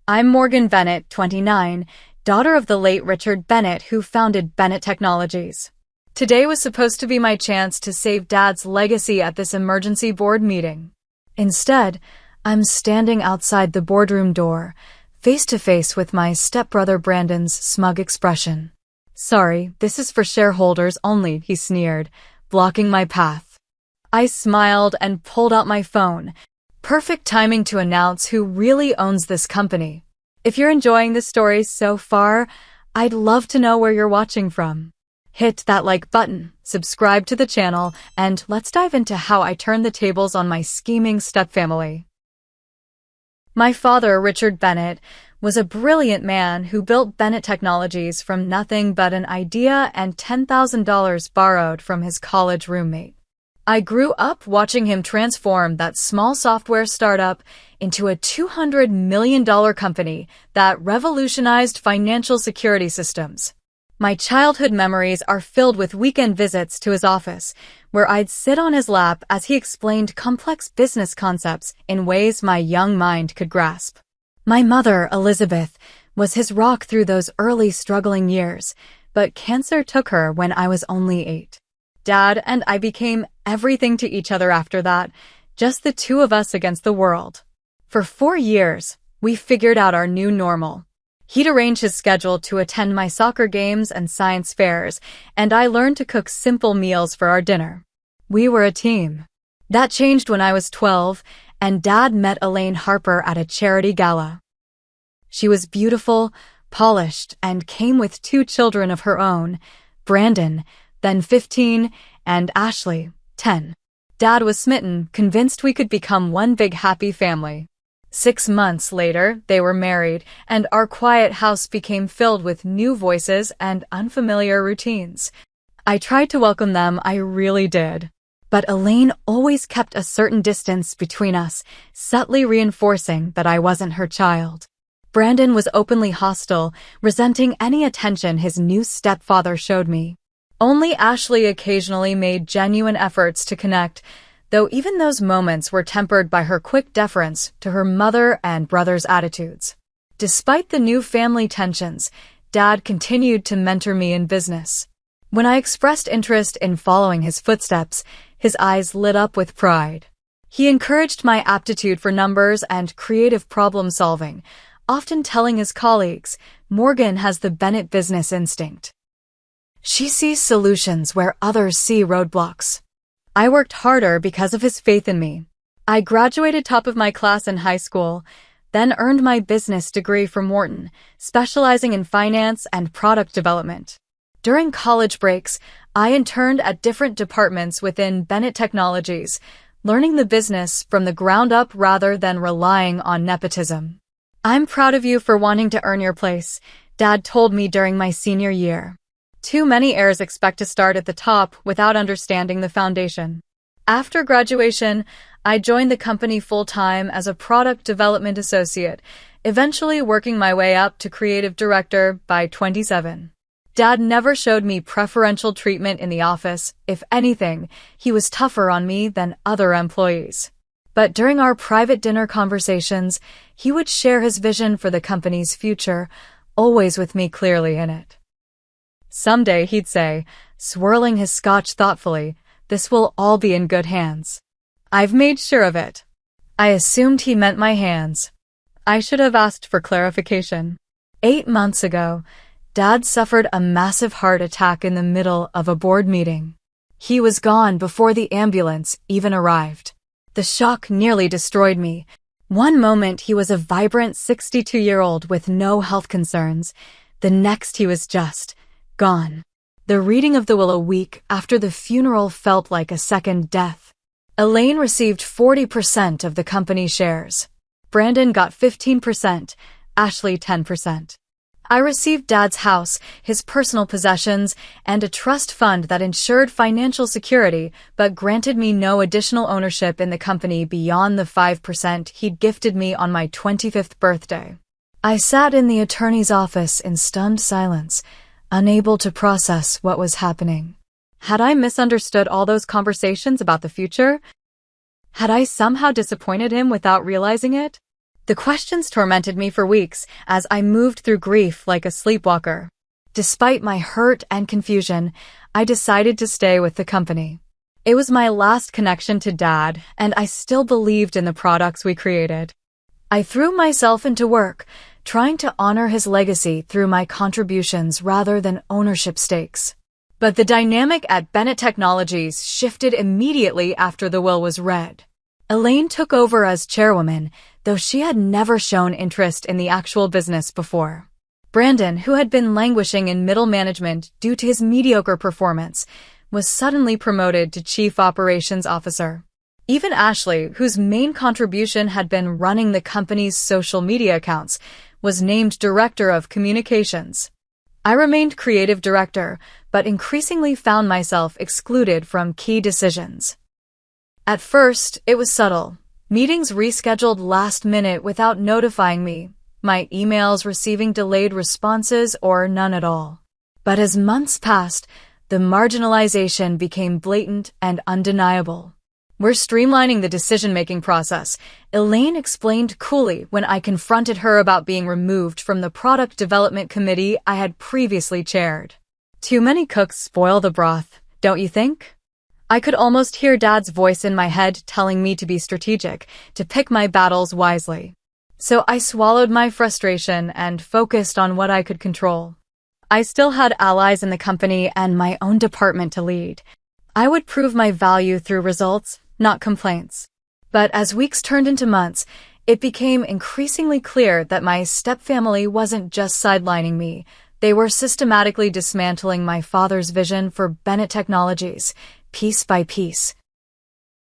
I'm Morgan Bennett, 29, daughter of the late Richard Bennett who founded Bennett Technologies. Today was supposed to be my chance to save Dad's legacy at this emergency board meeting. Instead, I'm standing outside the boardroom door, face to face with my stepbrother Brandon's smug expression. "Sorry, this is for shareholders only," he sneered, blocking my path. I smiled and pulled out my phone. Perfect timing to announce who really owns this company. If you're enjoying this story so far, I'd love to know where you're watching from. Hit that like button, subscribe to the channel, and let's dive into how I turned the tables on my scheming stepfamily. My father, Richard Bennett, was a brilliant man who built Bennett Technologies from nothing but an idea and $10,000 borrowed from his college roommate. I grew up watching him transform that small software startup into a $200 million company that revolutionized financial security systems. My childhood memories are filled with weekend visits to his office, where I'd sit on his lap as he explained complex business concepts in ways my young mind could grasp. My mother, Elizabeth, was his rock through those early struggling years, but cancer took her when I was only 8. Dad and I became everything to each other after that, just the two of us against the world. For 4 years, we figured out our new normal. He'd arrange his schedule to attend my soccer games and science fairs, and I learned to cook simple meals for our dinner. We were a team. That changed when I was 12, and Dad met Elaine Harper at a charity gala. She was beautiful, polished, and came with 2 children of her own, Brandon, then 15, and Ashley, 10. Dad was smitten, convinced we could become one big happy family. 6 months later, they were married, and our quiet house became filled with new voices and unfamiliar routines. I tried to welcome them, I really did. But Elaine always kept a certain distance between us, subtly reinforcing that I wasn't her child. Brandon was openly hostile, resenting any attention his new stepfather showed me. Only Ashley occasionally made genuine efforts to connect, though even those moments were tempered by her quick deference to her mother and brother's attitudes. Despite the new family tensions, Dad continued to mentor me in business. When I expressed interest in following his footsteps, his eyes lit up with pride. He encouraged my aptitude for numbers and creative problem-solving, often telling his colleagues, "Morgan has the Bennett business instinct. She sees solutions where others see roadblocks." I worked harder because of his faith in me. I graduated top of my class in high school, then earned my business degree from Wharton, specializing in finance and product development. During college breaks, I interned at different departments within Bennett Technologies, learning the business from the ground up rather than relying on nepotism. "I'm proud of you for wanting to earn your place," Dad told me during my senior year. Too many heirs expect to start at the top without understanding the foundation. After graduation, I joined the company full-time as a product development associate, eventually working my way up to creative director by 27. Dad never showed me preferential treatment in the office. If anything, he was tougher on me than other employees. But during our private dinner conversations, he would share his vision for the company's future, always with me clearly in it. Someday, he'd say, swirling his scotch thoughtfully, "This will all be in good hands." I've made sure of it. I assumed he meant my hands. I should have asked for clarification. 8 months ago, Dad suffered a massive heart attack in the middle of a board meeting. He was gone before the ambulance even arrived. The shock nearly destroyed me. One moment he was a vibrant 62-year-old with no health concerns. The next he was just gone. The reading of the will a week after the funeral felt like a second death. Elaine received 40% of the company shares. Brandon got 15%, Ashley 10%. I received Dad's house, his personal possessions, and a trust fund that ensured financial security but granted me no additional ownership in the company beyond the 5% he'd gifted me on my 25th birthday. I sat in the attorney's office in stunned silence, unable to process what was happening. Had I misunderstood all those conversations about the future? Had I somehow disappointed him without realizing it? The questions tormented me for weeks as I moved through grief like a sleepwalker. Despite my hurt and confusion, I decided to stay with the company. It was my last connection to Dad, and I still believed in the products we created. I threw myself into work, trying to honor his legacy through my contributions rather than ownership stakes. But the dynamic at Bennett Technologies shifted immediately after the will was read. Elaine took over as chairwoman, though she had never shown interest in the actual business before. Brandon, who had been languishing in middle management due to his mediocre performance, was suddenly promoted to Chief Operations Officer. Even Ashley, whose main contribution had been running the company's social media accounts, was named Director of Communications. I remained creative director, but increasingly found myself excluded from key decisions. At first, it was subtle. Meetings rescheduled last minute without notifying me, my emails receiving delayed responses or none at all. But as months passed, the marginalization became blatant and undeniable. "We're streamlining the decision-making process," Elaine explained coolly when I confronted her about being removed from the product development committee I had previously chaired. "Too many cooks spoil the broth, don't you think?" I could almost hear Dad's voice in my head telling me to be strategic, to pick my battles wisely. So I swallowed my frustration and focused on what I could control. I still had allies in the company and my own department to lead. I would prove my value through results, not complaints. But as weeks turned into months, it became increasingly clear that my stepfamily wasn't just sidelining me. They were systematically dismantling my father's vision for Bennett Technologies, piece by piece.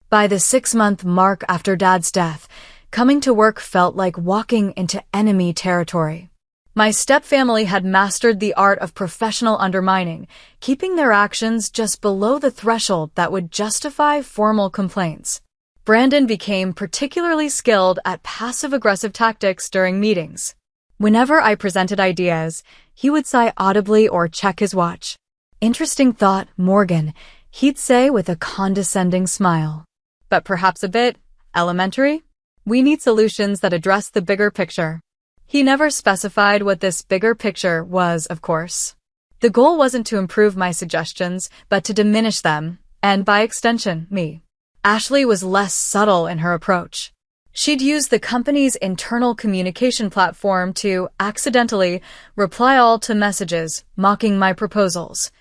By the 6-month mark after Dad's death, coming to work felt like walking into enemy territory. My stepfamily had mastered the art of professional undermining, keeping their actions just below the threshold that would justify formal complaints. Brandon became particularly skilled at passive-aggressive tactics during meetings. Whenever I presented ideas, he would sigh audibly or check his watch. "Interesting thought, Morgan," he'd say with a condescending smile. "But perhaps a bit elementary? We need solutions that address the bigger picture." He never specified what this bigger picture was, of course. The goal wasn't to improve my suggestions, but to diminish them, and by extension, me. Ashley was less subtle in her approach. She'd use the company's internal communication platform to accidentally reply all to messages, mocking my proposals.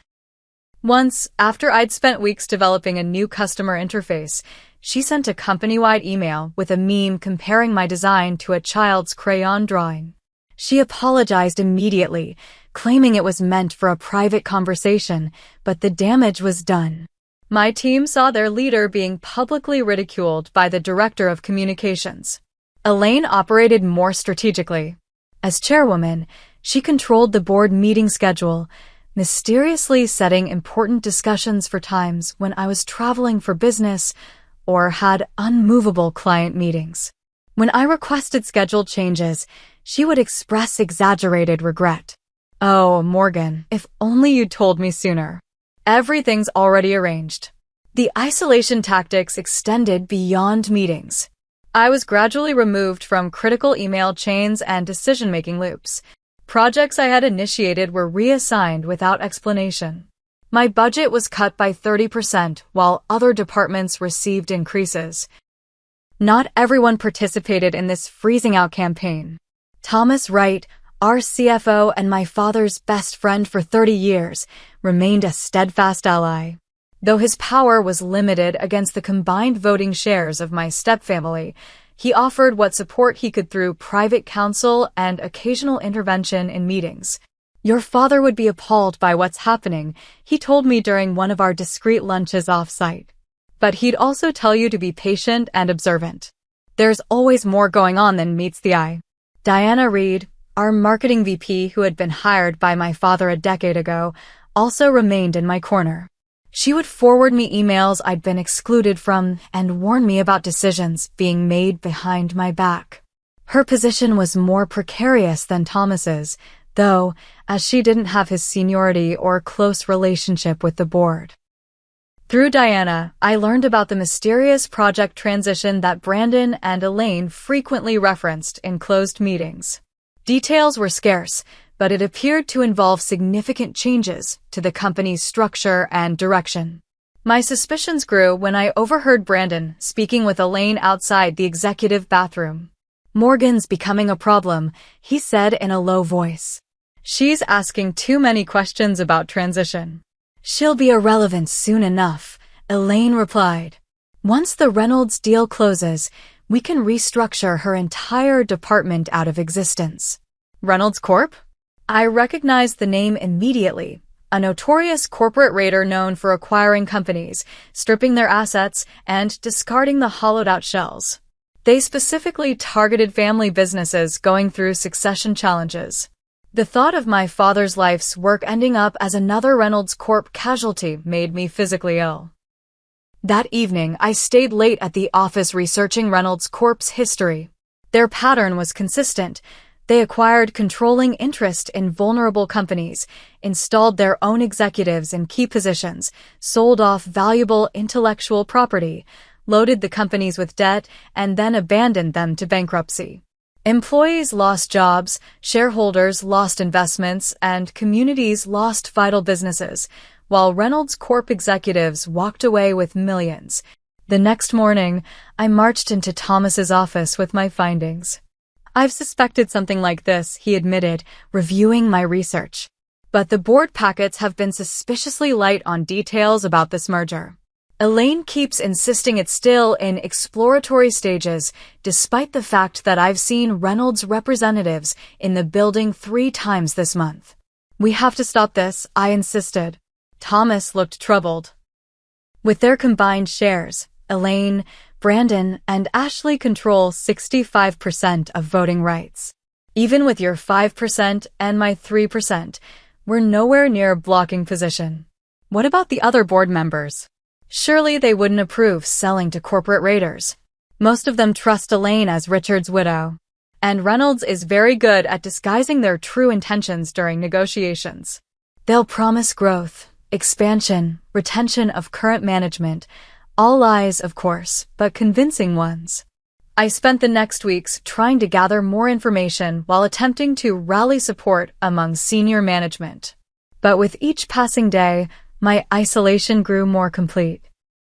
Once, after I'd spent weeks developing a new customer interface, she sent a company-wide email with a meme comparing my design to a child's crayon drawing. She apologized immediately, claiming it was meant for a private conversation, but the damage was done. My team saw their leader being publicly ridiculed by the Director of Communications. Elaine operated more strategically. As chairwoman, she controlled the board meeting schedule, mysteriously setting important discussions for times when I was traveling for business or had unmovable client meetings. When I requested schedule changes, she would express exaggerated regret. "Oh, Morgan, if only you'd told me sooner. Everything's already arranged." The isolation tactics extended beyond meetings. I was gradually removed from critical email chains and decision-making loops. Projects I had initiated were reassigned without explanation. My budget was cut by 30% while other departments received increases. Not everyone participated in this freezing-out campaign. Thomas Wright, our CFO and my father's best friend for 30 years, remained a steadfast ally. Though his power was limited against the combined voting shares of my stepfamily, he offered what support he could through private counsel and occasional intervention in meetings. "Your father would be appalled by what's happening," he told me during one of our discreet lunches off-site. "But he'd also tell you to be patient and observant. There's always more going on than meets the eye." Diana Reed, our marketing VP who had been hired by my father a decade ago, also remained in my corner. She would forward me emails I'd been excluded from and warn me about decisions being made behind my back. Her position was more precarious than Thomas's, though, as she didn't have his seniority or close relationship with the board. Through Diana, I learned about the mysterious project transition that Brandon and Elaine frequently referenced in closed meetings. Details were scarce, but it appeared to involve significant changes to the company's structure and direction. My suspicions grew when I overheard Brandon speaking with Elaine outside the executive bathroom. "Morgan's becoming a problem," he said in a low voice. "She's asking too many questions about transition." "She'll be irrelevant soon enough," Elaine replied. "Once the Reynolds deal closes, we can restructure her entire department out of existence." Reynolds Corp? I recognized the name immediately, a notorious corporate raider known for acquiring companies, stripping their assets, and discarding the hollowed-out shells. They specifically targeted family businesses going through succession challenges. The thought of my father's life's work ending up as another Reynolds Corp casualty made me physically ill. That evening, I stayed late at the office researching Reynolds Corp's history. Their pattern was consistent. They acquired controlling interest in vulnerable companies, installed their own executives in key positions, sold off valuable intellectual property, loaded the companies with debt, and then abandoned them to bankruptcy. Employees lost jobs, shareholders lost investments, and communities lost vital businesses, while Reynolds Corp executives walked away with millions. The next morning, I marched into Thomas's office with my findings. "I've suspected something like this," he admitted, reviewing my research. "But the board packets have been suspiciously light on details about this merger. Elaine keeps insisting it's still in exploratory stages, despite the fact that I've seen Reynolds representatives in the building 3 times this month." "We have to stop this," I insisted. Thomas looked troubled. "With their combined shares, Elaine, Brandon, and Ashley control 65% of voting rights. Even with your 5% and my 3%, we're nowhere near blocking position. What about the other board members? Surely they wouldn't approve selling to corporate raiders. Most of them trust Elaine as Richard's widow. And Reynolds is very good at disguising their true intentions during negotiations. They'll promise growth, expansion, retention of current management, all lies, of course, but convincing ones." I spent the next weeks trying to gather more information while attempting to rally support among senior management. But with each passing day, my isolation grew more complete.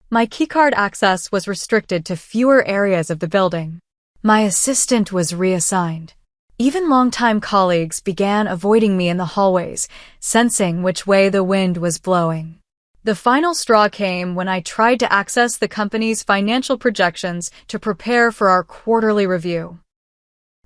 My keycard access was restricted to fewer areas of the building. My assistant was reassigned. Even longtime colleagues began avoiding me in the hallways, sensing which way the wind was blowing. The final straw came when I tried to access the company's financial projections to prepare for our quarterly review.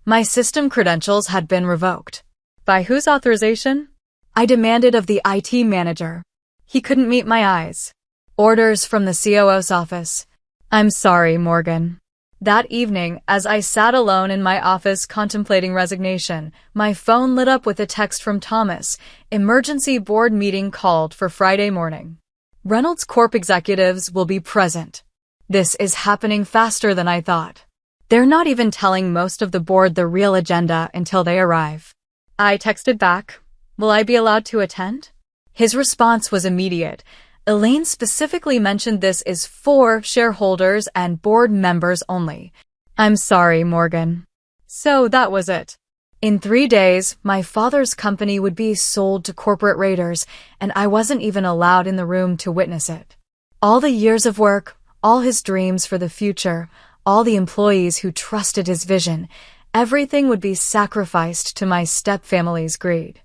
My system credentials had been revoked. By whose authorization? I demanded of the IT manager. He couldn't meet my eyes. Orders from the COO's office. "I'm sorry, Morgan." That evening, as I sat alone in my office contemplating resignation, my phone lit up with a text from Thomas. "Emergency board meeting called for Friday morning. Reynolds Corp executives will be present." This is happening faster than I thought. They're not even telling most of the board the real agenda until they arrive. I texted back, "Will I be allowed to attend?" His response was immediate. "Elaine specifically mentioned this is for shareholders and board members only." "I'm sorry, Morgan." So that was it. In 3 days, my father's company would be sold to corporate raiders, and I wasn't even allowed in the room to witness it. All the years of work, all his dreams for the future, all the employees who trusted his vision, everything would be sacrificed to my stepfamily's greed.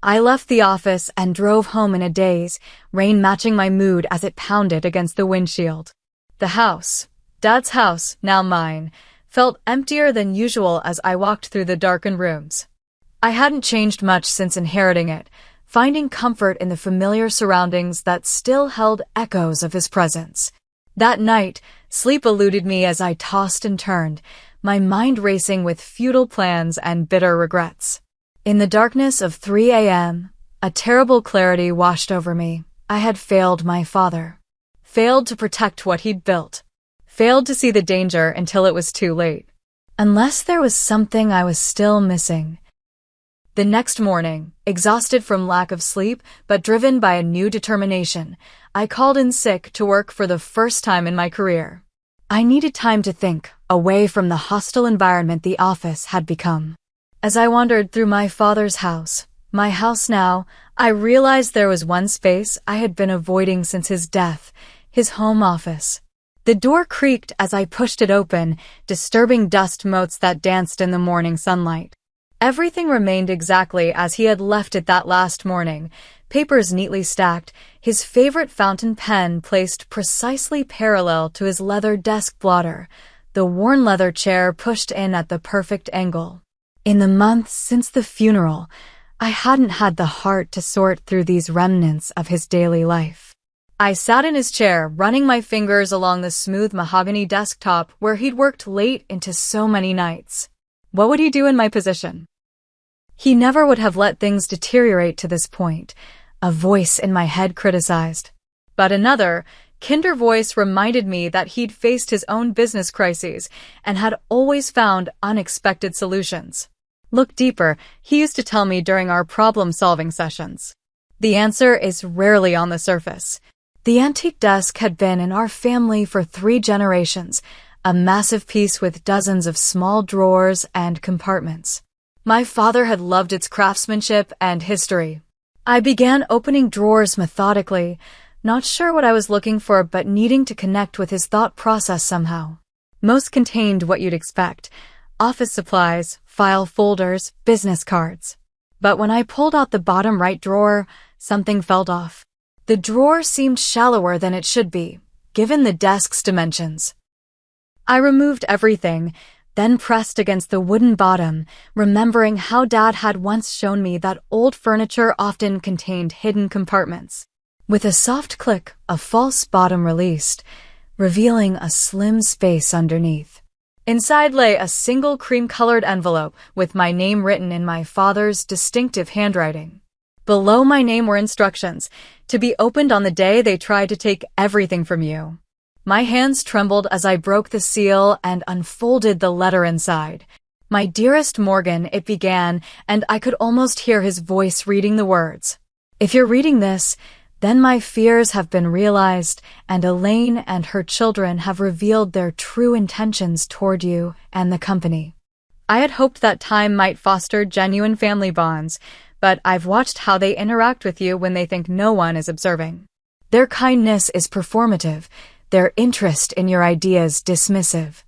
I left the office and drove home in a daze, rain matching my mood as it pounded against the windshield. The house, Dad's house, now mine, felt emptier than usual as I walked through the darkened rooms. I hadn't changed much since inheriting it, finding comfort in the familiar surroundings that still held echoes of his presence. That night, sleep eluded me as I tossed and turned, my mind racing with futile plans and bitter regrets. In the darkness of 3 a.m., a terrible clarity washed over me. I had failed my father. Failed to protect what he'd built. Failed to see the danger until it was too late. Unless there was something I was still missing. The next morning, exhausted from lack of sleep but driven by a new determination, I called in sick to work for the first time in my career. I needed time to think, away from the hostile environment the office had become. As I wandered through my father's house, my house now, I realized there was one space I had been avoiding since his death, his home office. The door creaked as I pushed it open, disturbing dust motes that danced in the morning sunlight. Everything remained exactly as he had left it that last morning, papers neatly stacked, his favorite fountain pen placed precisely parallel to his leather desk blotter, the worn leather chair pushed in at the perfect angle. In the months since the funeral, I hadn't had the heart to sort through these remnants of his daily life. I sat in his chair, running my fingers along the smooth mahogany desktop where he'd worked late into so many nights. What would he do in my position? He never would have let things deteriorate to this point, a voice in my head criticized. But another, kinder voice reminded me that he'd faced his own business crises and had always found unexpected solutions. Look deeper, he used to tell me during our problem-solving sessions. The answer is rarely on the surface. The antique desk had been in our family for 3 generations, a massive piece with dozens of small drawers and compartments. My father had loved its craftsmanship and history. I began opening drawers methodically, not sure what I was looking for but needing to connect with his thought process somehow. Most contained what you'd expect: office supplies, file folders, business cards. But when I pulled out the bottom right drawer, something felt off. The drawer seemed shallower than it should be, given the desk's dimensions. I removed everything, then pressed against the wooden bottom, remembering how Dad had once shown me that old furniture often contained hidden compartments. With a soft click, a false bottom released, revealing a slim space underneath. Inside lay a single cream-colored envelope with my name written in my father's distinctive handwriting. Below my name were instructions, to be opened on the day they tried to take everything from you. My hands trembled as I broke the seal and unfolded the letter inside. My dearest Morgan, it began, and I could almost hear his voice reading the words. If you're reading this, then my fears have been realized, and Elaine and her children have revealed their true intentions toward you and the company. I had hoped that time might foster genuine family bonds, but I've watched how they interact with you when they think no one is observing. Their kindness is performative, their interest in your ideas dismissive.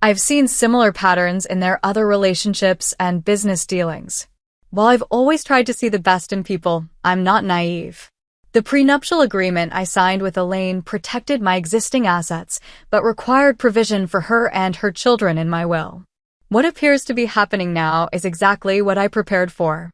I've seen similar patterns in their other relationships and business dealings. While I've always tried to see the best in people, I'm not naive. The prenuptial agreement I signed with Elaine protected my existing assets, but required provision for her and her children in my will. What appears to be happening now is exactly what I prepared for.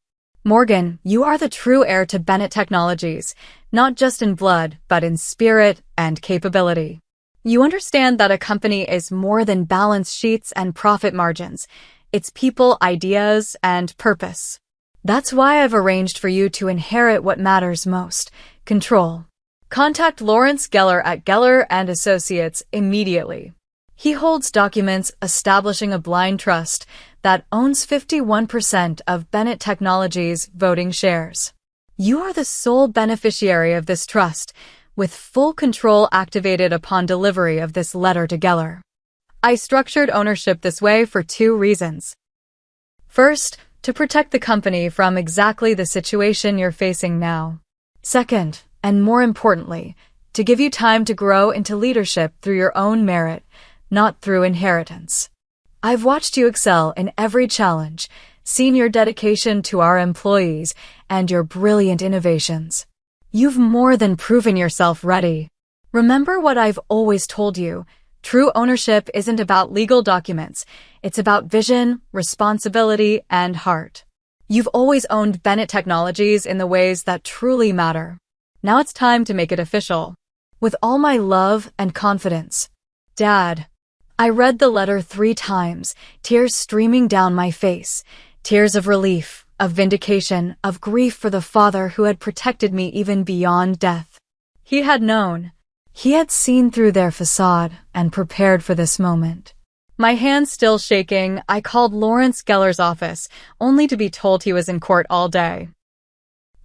Morgan, you are the true heir to Bennett Technologies, not just in blood, but in spirit and capability. You understand that a company is more than balance sheets and profit margins. It's people, ideas, and purpose. That's why I've arranged for you to inherit what matters most: control. Contact Lawrence Geller at Geller & Associates immediately. He holds documents establishing a blind trust that owns 51% of Bennett Technologies' voting shares. You are the sole beneficiary of this trust, with full control activated upon delivery of this letter to Geller. I structured ownership this way for 2 reasons. First, to protect the company from exactly the situation you're facing now. Second, and more importantly, to give you time to grow into leadership through your own merit, not through inheritance. I've watched you excel in every challenge, seen your dedication to our employees, and your brilliant innovations. You've more than proven yourself ready. Remember what I've always told you: true ownership isn't about legal documents, it's about vision, responsibility, and heart. You've always owned Bennett Technologies in the ways that truly matter. Now it's time to make it official. With all my love and confidence. Dad. I read the letter 3 times, tears streaming down my face, tears of relief, of vindication, of grief for the father who had protected me even beyond death. He had known. He had seen through their facade and prepared for this moment. My hand still shaking, I called Lawrence Geller's office, only to be told he was in court all day.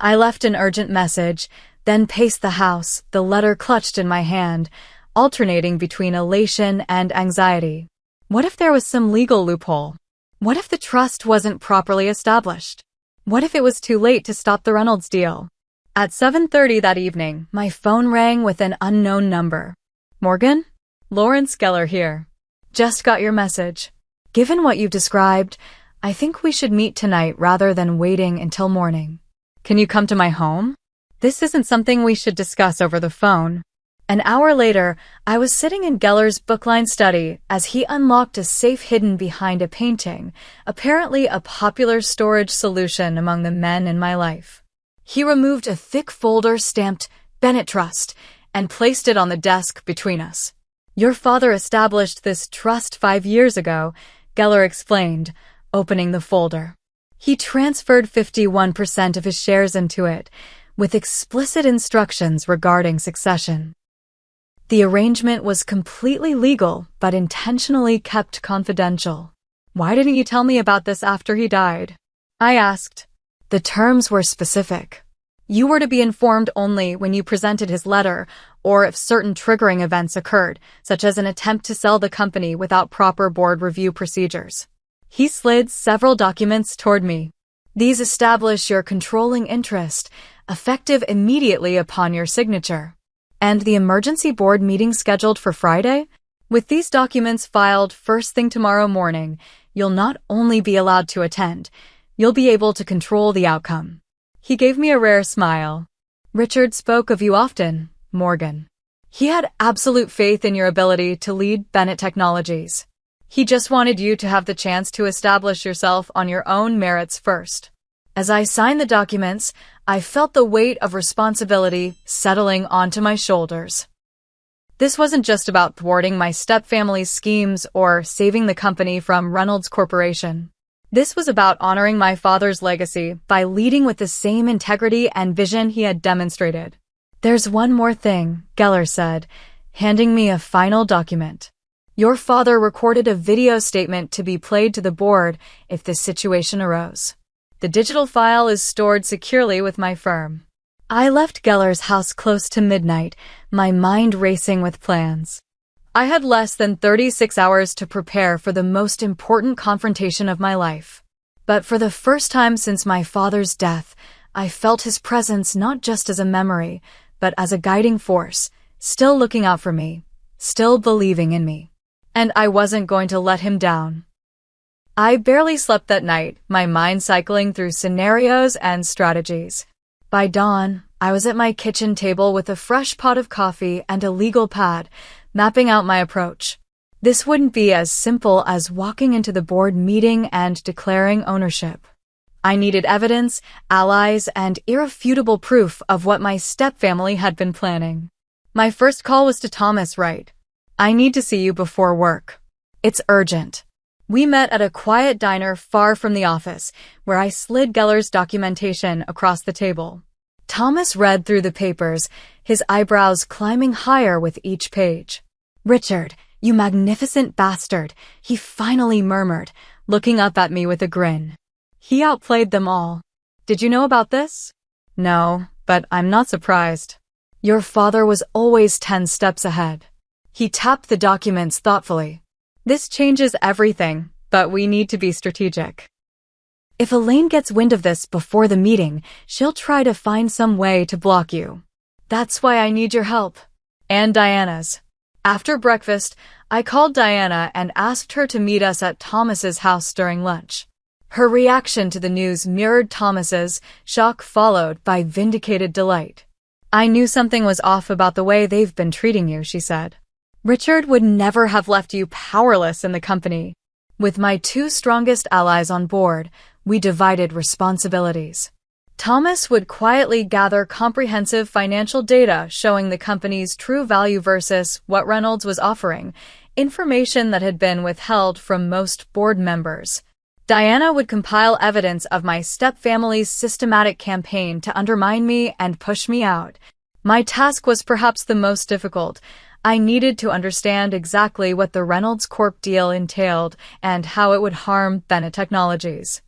I left an urgent message, then paced the house, the letter clutched in my hand, alternating between elation and anxiety. What if there was some legal loophole? What if the trust wasn't properly established? What if it was too late to stop the Reynolds deal? At 7:30 that evening, my phone rang with an unknown number. Morgan? Lawrence Geller here. Just got your message. Given what you've described, I think we should meet tonight rather than waiting until morning. Can you come to my home? This isn't something we should discuss over the phone. An hour later, I was sitting in Geller's booklined study as he unlocked a safe hidden behind a painting, apparently a popular storage solution among the men in my life. He removed a thick folder stamped Bennett Trust and placed it on the desk between us. Your father established this trust 5 years ago, Geller explained, opening the folder. He transferred 51% of his shares into it, with explicit instructions regarding succession. The arrangement was completely legal, but intentionally kept confidential. Why didn't you tell me about this after he died? I asked. The terms were specific. You were to be informed only when you presented his letter, or if certain triggering events occurred, such as an attempt to sell the company without proper board review procedures. He slid several documents toward me. These establish your controlling interest, effective immediately upon your signature. And the emergency board meeting scheduled for Friday? With these documents filed first thing tomorrow morning, you'll not only be allowed to attend, you'll be able to control the outcome. He gave me a rare smile. Richard spoke of you often, Morgan. He had absolute faith in your ability to lead Bennett Technologies. He just wanted you to have the chance to establish yourself on your own merits first. As I signed the documents, I felt the weight of responsibility settling onto my shoulders. This wasn't just about thwarting my stepfamily's schemes or saving the company from Reynolds Corporation. This was about honoring my father's legacy by leading with the same integrity and vision he had demonstrated. There's one more thing, Geller said, handing me a final document. Your father recorded a video statement to be played to the board if this situation arose. The digital file is stored securely with my firm. I left Geller's house close to midnight, my mind racing with plans. I had less than 36 hours to prepare for the most important confrontation of my life. But for the first time since my father's death, I felt his presence not just as a memory, but as a guiding force, still looking out for me, still believing in me. And I wasn't going to let him down. I barely slept that night, my mind cycling through scenarios and strategies. By dawn, I was at my kitchen table with a fresh pot of coffee and a legal pad, mapping out my approach. This wouldn't be as simple as walking into the board meeting and declaring ownership. I needed evidence, allies, and irrefutable proof of what my stepfamily had been planning. My first call was to Thomas Wright. I need to see you before work. It's urgent. We met at a quiet diner far from the office, where I slid Geller's documentation across the table. Thomas read through the papers, his eyebrows climbing higher with each page. Richard, you magnificent bastard, he finally murmured, looking up at me with a grin. He outplayed them all. Did you know about this? No, but I'm not surprised. Your father was always 10 steps ahead. He tapped the documents thoughtfully. This changes everything, but we need to be strategic. If Elaine gets wind of this before the meeting, she'll try to find some way to block you. That's why I need your help. And Diana's. After breakfast, I called Diana and asked her to meet us at Thomas's house during lunch. Her reaction to the news mirrored Thomas's, shock followed by vindicated delight. I knew something was off about the way they've been treating you, she said. Richard would never have left you powerless in the company. With my 2 strongest allies on board, we divided responsibilities. Thomas would quietly gather comprehensive financial data showing the company's true value versus what Reynolds was offering, information that had been withheld from most board members. Diana would compile evidence of my stepfamily's systematic campaign to undermine me and push me out. My task was perhaps the most difficult. I needed to understand exactly what the Reynolds Corp deal entailed and how it would harm Bennett Technologies.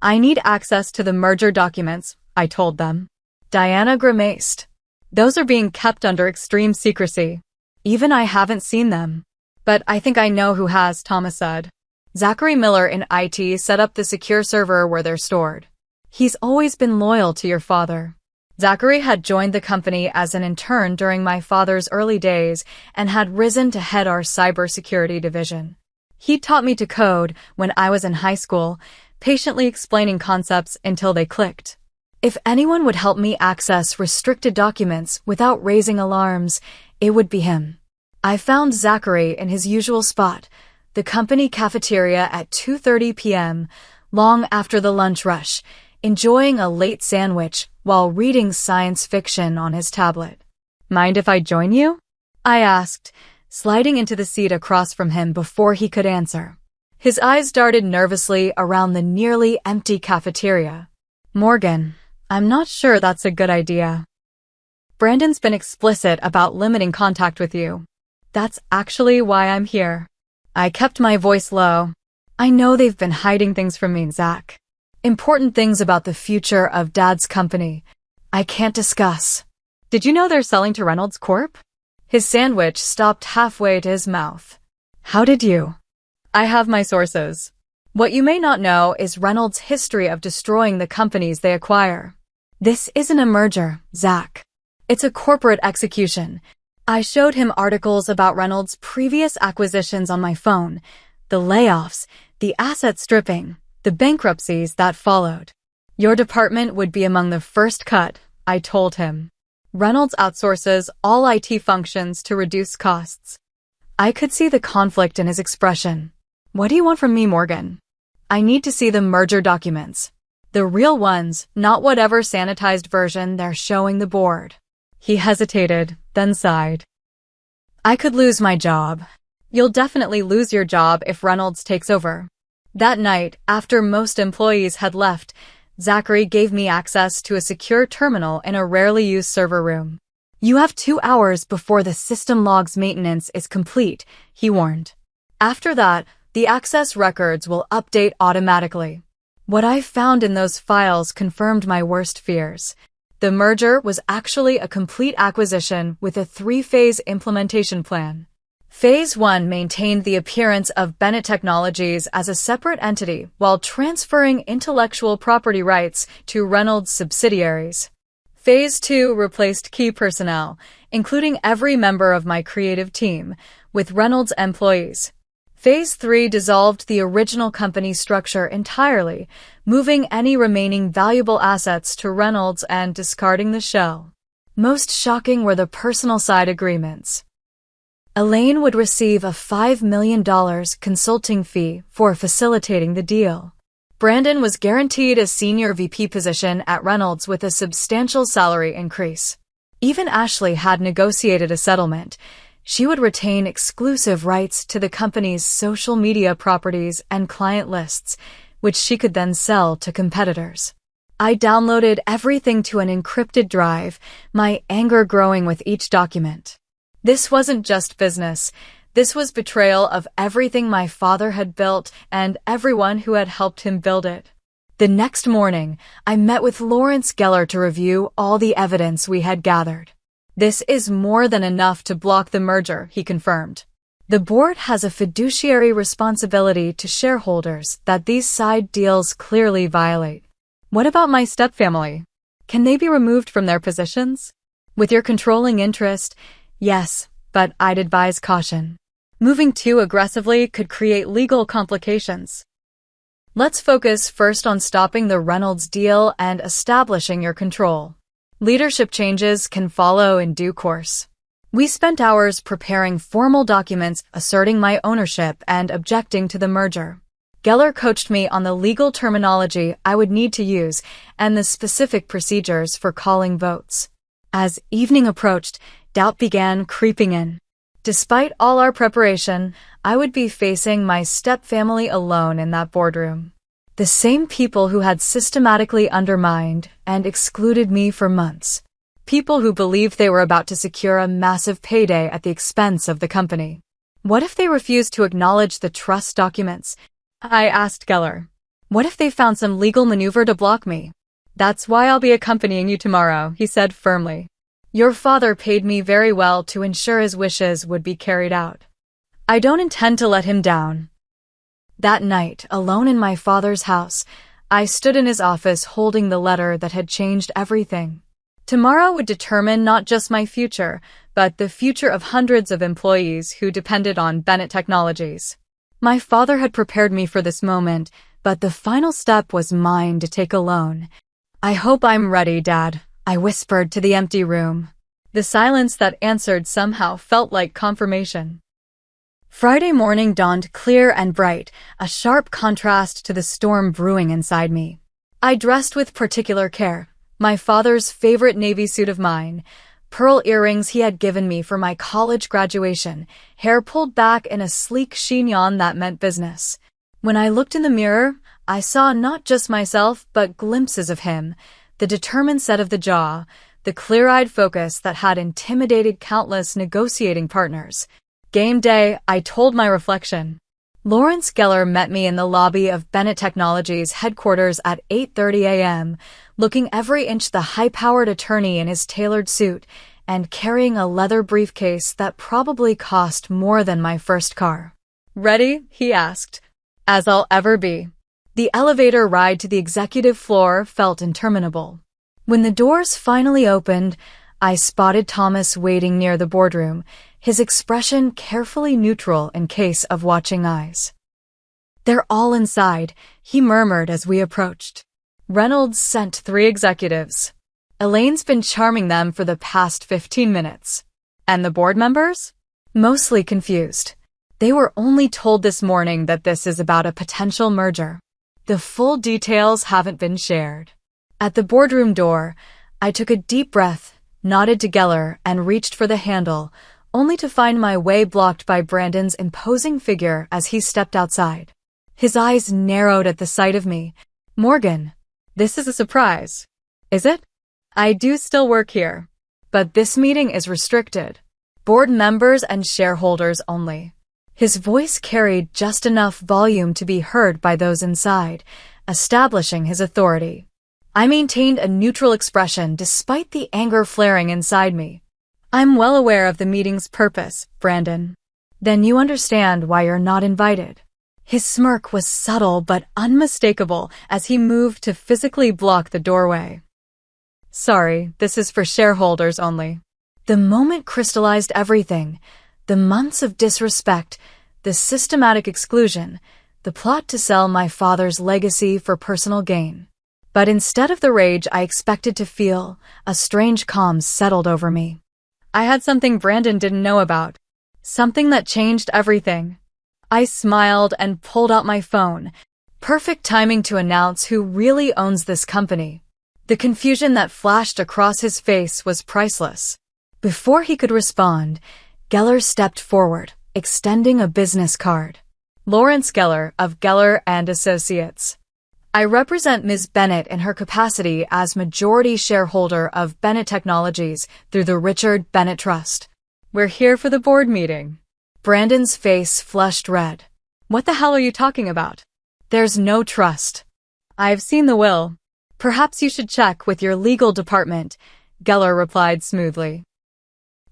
I need access to the merger documents, I told them. Diana grimaced. Those are being kept under extreme secrecy. Even I haven't seen them. But I think I know who has, Thomas said. Zachary Miller in IT set up the secure server where they're stored. He's always been loyal to your father. Zachary had joined the company as an intern during my father's early days and had risen to head our cybersecurity division. He taught me to code when I was in high school, patiently explaining concepts until they clicked. If anyone would help me access restricted documents without raising alarms, it would be him. I found Zachary in his usual spot, the company cafeteria at 2:30 p.m., long after the lunch rush, enjoying a late sandwich while reading science fiction on his tablet. Mind if I join you? I asked, sliding into the seat across from him before he could answer. His eyes darted nervously around the nearly empty cafeteria. Morgan, I'm not sure that's a good idea. Brandon's been explicit about limiting contact with you. That's actually why I'm here. I kept my voice low. I know they've been hiding things from me, Zach. Important things about the future of Dad's company. I can't discuss. Did you know they're selling to Reynolds Corp? His sandwich stopped halfway to his mouth. How did you? I have my sources. What you may not know is Reynolds' history of destroying the companies they acquire. This isn't a merger, Zach. It's a corporate execution. I showed him articles about Reynolds' previous acquisitions on my phone, the layoffs, the asset stripping, the bankruptcies that followed. Your department would be among the first cut, I told him. Reynolds outsources all IT functions to reduce costs. I could see the conflict in his expression. What do you want from me, Morgan? I need to see the merger documents. The real ones, not whatever sanitized version they're showing the board. He hesitated, then sighed. I could lose my job. You'll definitely lose your job if Reynolds takes over. That night, after most employees had left, Zachary gave me access to a secure terminal in a rarely used server room. You have 2 hours before the system logs maintenance is complete, he warned. After that, the access records will update automatically. What I found in those files confirmed my worst fears. The merger was actually a complete acquisition with a 3-phase implementation plan. Phase 1 maintained the appearance of Bennett Technologies as a separate entity while transferring intellectual property rights to Reynolds subsidiaries. Phase 2 replaced key personnel, including every member of my creative team, with Reynolds employees. Phase 3 dissolved the original company structure entirely, moving any remaining valuable assets to Reynolds and discarding the shell. Most shocking were the personal side agreements. Elaine would receive a $5 million consulting fee for facilitating the deal. Brandon was guaranteed a senior VP position at Reynolds with a substantial salary increase. Even Ashley had negotiated a settlement. She would retain exclusive rights to the company's social media properties and client lists, which she could then sell to competitors. I downloaded everything to an encrypted drive, my anger growing with each document. This wasn't just business. This was betrayal of everything my father had built and everyone who had helped him build it. The next morning, I met with Lawrence Geller to review all the evidence we had gathered. This is more than enough to block the merger, he confirmed. The board has a fiduciary responsibility to shareholders that these side deals clearly violate. What about my stepfamily? Can they be removed from their positions? With your controlling interest, yes, but I'd advise caution. Moving too aggressively could create legal complications. Let's focus first on stopping the Reynolds deal and establishing your control. Leadership changes can follow in due course. We spent hours preparing formal documents asserting my ownership and objecting to the merger. Geller coached me on the legal terminology I would need to use and the specific procedures for calling votes. As evening approached, doubt began creeping in. Despite all our preparation, I would be facing my stepfamily alone in that boardroom. The same people who had systematically undermined and excluded me for months. People who believed they were about to secure a massive payday at the expense of the company. What if they refused to acknowledge the trust documents? I asked Geller. What if they found some legal maneuver to block me? That's why I'll be accompanying you tomorrow, he said firmly. Your father paid me very well to ensure his wishes would be carried out. I don't intend to let him down. That night, alone in my father's house, I stood in his office holding the letter that had changed everything. Tomorrow would determine not just my future, but the future of hundreds of employees who depended on Bennett Technologies. My father had prepared me for this moment, but the final step was mine to take alone. I hope I'm ready, Dad, I whispered to the empty room. The silence that answered somehow felt like confirmation. Friday morning dawned clear and bright, a sharp contrast to the storm brewing inside me. I dressed with particular care. My father's favorite navy suit of mine, pearl earrings he had given me for my college graduation, hair pulled back in a sleek chignon that meant business. When I looked in the mirror, I saw not just myself, but glimpses of him, the determined set of the jaw, the clear-eyed focus that had intimidated countless negotiating partners. Game day, I told my reflection. Lawrence Geller met me in the lobby of Bennett Technologies headquarters at 8:30 a.m., looking every inch the high-powered attorney in his tailored suit and carrying a leather briefcase that probably cost more than my first car. Ready? He asked. As I'll ever be. The elevator ride to the executive floor felt interminable. When the doors finally opened, I spotted Thomas waiting near the boardroom, his expression carefully neutral in case of watching eyes. They're all inside, he murmured as we approached. Reynolds sent 3 executives. Elaine's been charming them for the past 15 minutes. And the board members? Mostly confused. They were only told this morning that this is about a potential merger. The full details haven't been shared. At the boardroom door, I took a deep breath, nodded to Geller, and reached for the handle, only to find my way blocked by Brandon's imposing figure as he stepped outside. His eyes narrowed at the sight of me. Morgan, this is a surprise. Is it? I do still work here. But this meeting is restricted. Board members and shareholders only. His voice carried just enough volume to be heard by those inside, establishing his authority. I maintained a neutral expression despite the anger flaring inside me. I'm well aware of the meeting's purpose, Brandon. Then you understand why you're not invited. His smirk was subtle but unmistakable as he moved to physically block the doorway. Sorry, this is for shareholders only. The moment crystallized everything. The months of disrespect, the systematic exclusion, the plot to sell my father's legacy for personal gain. But instead of the rage I expected to feel, a strange calm settled over me. I had something Brandon didn't know about. Something that changed everything. I smiled and pulled out my phone. Perfect timing to announce who really owns this company. The confusion that flashed across his face was priceless. Before he could respond, Geller stepped forward, extending a business card. Lawrence Geller of Geller and Associates. I represent Ms. Bennett in her capacity as majority shareholder of Bennett Technologies through the Richard Bennett Trust. We're here for the board meeting. Brandon's face flushed red. What the hell are you talking about? There's no trust. I've seen the will. Perhaps you should check with your legal department, Geller replied smoothly.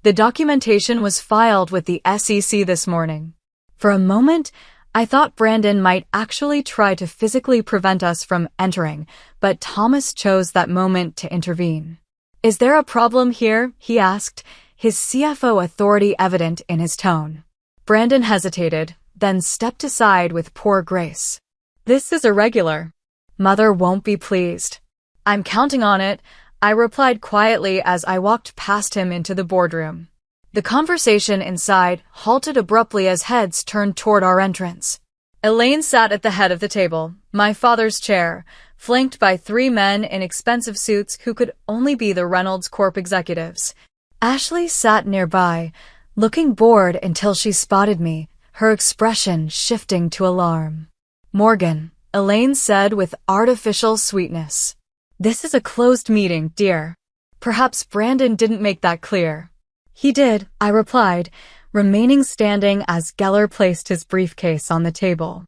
The documentation was filed with the SEC this morning. For a moment, I thought Brandon might actually try to physically prevent us from entering, but Thomas chose that moment to intervene. Is there a problem here? He asked, his CFO authority evident in his tone. Brandon hesitated, then stepped aside with poor grace. This is irregular. Mother won't be pleased. I'm counting on it, I replied quietly as I walked past him into the boardroom. The conversation inside halted abruptly as heads turned toward our entrance. Elaine sat at the head of the table, my father's chair, flanked by 3 men in expensive suits who could only be the Reynolds Corp executives. Ashley sat nearby, looking bored until she spotted me, her expression shifting to alarm. Morgan, Elaine said with artificial sweetness. This is a closed meeting, dear. Perhaps Brandon didn't make that clear. He did, I replied, remaining standing as Geller placed his briefcase on the table.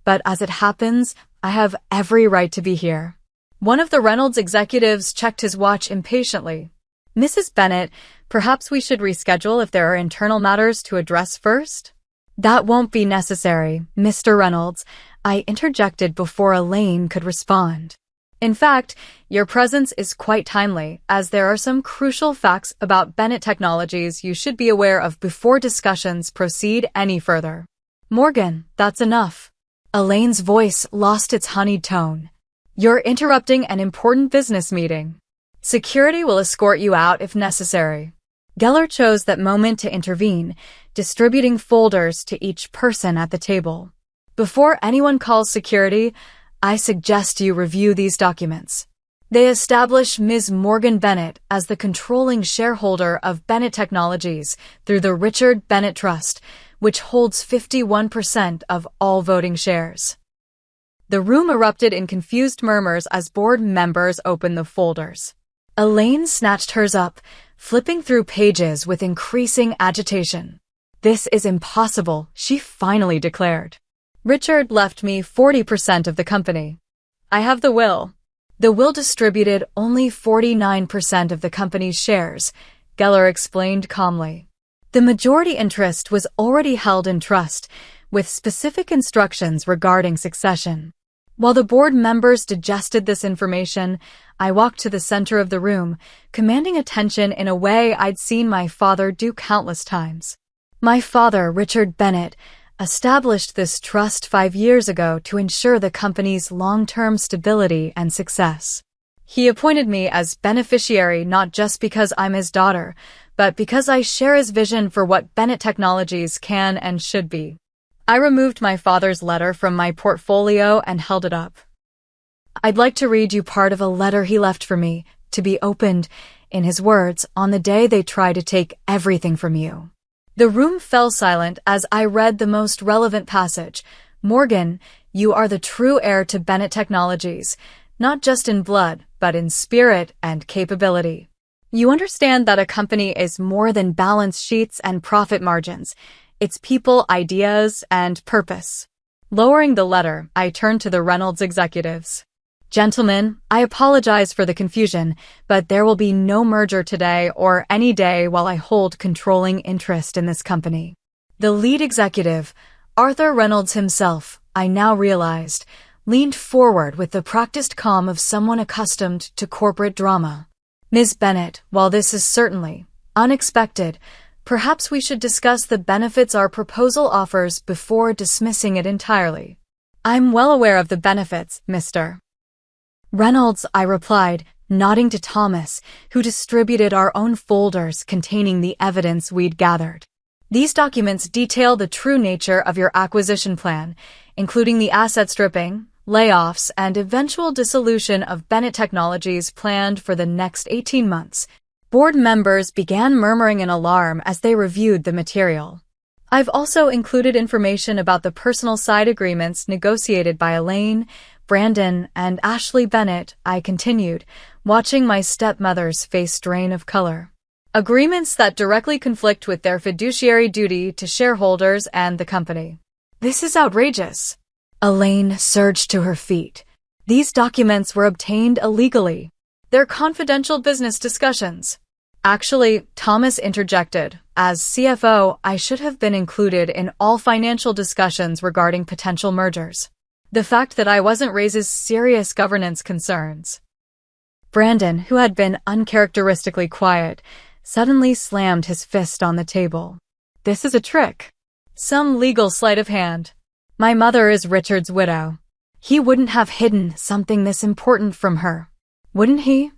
But as it happens, I have every right to be here. One of the Reynolds executives checked his watch impatiently. Mrs. Bennet, perhaps we should reschedule if there are internal matters to address first? That won't be necessary, Mr. Reynolds, I interjected before Elaine could respond. In fact, your presence is quite timely, as there are some crucial facts about Bennett Technologies you should be aware of before discussions proceed any further. Morgan, that's enough. Elaine's voice lost its honeyed tone. You're interrupting an important business meeting. Security will escort you out if necessary. Geller chose that moment to intervene, distributing folders to each person at the table. Before anyone calls security, I suggest you review these documents. They establish Ms. Morgan Bennett as the controlling shareholder of Bennett Technologies through the Richard Bennett Trust, which holds 51% of all voting shares. The room erupted in confused murmurs as board members opened the folders. Elaine snatched hers up, flipping through pages with increasing agitation. This is impossible, she finally declared. Richard left me 40% of the company. I have the will. The will distributed only 49% of the company's shares, Geller explained calmly. The majority interest was already held in trust, with specific instructions regarding succession. While the board members digested this information, I walked to the center of the room, commanding attention in a way I'd seen my father do countless times. My father, Richard Bennett, established this trust 5 years ago to ensure the company's long-term stability and success. He appointed me as beneficiary not just because I'm his daughter, but because I share his vision for what Bennett Technologies can and should be. I removed my father's letter from my portfolio and held it up. I'd like to read you part of a letter he left for me, to be opened, in his words, on the day they try to take everything from you. The room fell silent as I read the most relevant passage. Morgan, you are the true heir to Bennett Technologies, not just in blood, but in spirit and capability. You understand that a company is more than balance sheets and profit margins. It's people, ideas, and purpose. Lowering the letter, I turned to the Reynolds executives. Gentlemen, I apologize for the confusion, but there will be no merger today or any day while I hold controlling interest in this company. The lead executive, Arthur Reynolds himself, I now realized, leaned forward with the practiced calm of someone accustomed to corporate drama. Ms. Bennett, while this is certainly unexpected, perhaps we should discuss the benefits our proposal offers before dismissing it entirely. I'm well aware of the benefits, Mr. Reynolds, I replied, nodding to Thomas, who distributed our own folders containing the evidence we'd gathered. These documents detail the true nature of your acquisition plan, including the asset stripping, layoffs, and eventual dissolution of Bennett Technologies planned for the next 18 months. Board members began murmuring in alarm as they reviewed the material. I've also included information about the personal side agreements negotiated by Elaine, Brandon, and Ashley Bennett, I continued, watching my stepmother's face drain of color. Agreements that directly conflict with their fiduciary duty to shareholders and the company. This is outrageous. Elaine surged to her feet. These documents were obtained illegally. They're confidential business discussions. Actually, Thomas interjected, as CFO, I should have been included in all financial discussions regarding potential mergers. The fact that I wasn't raises serious governance concerns. Brandon, who had been uncharacteristically quiet, suddenly slammed his fist on the table. This is a trick. Some legal sleight of hand. My mother is Richard's widow. He wouldn't have hidden something this important from her, wouldn't he?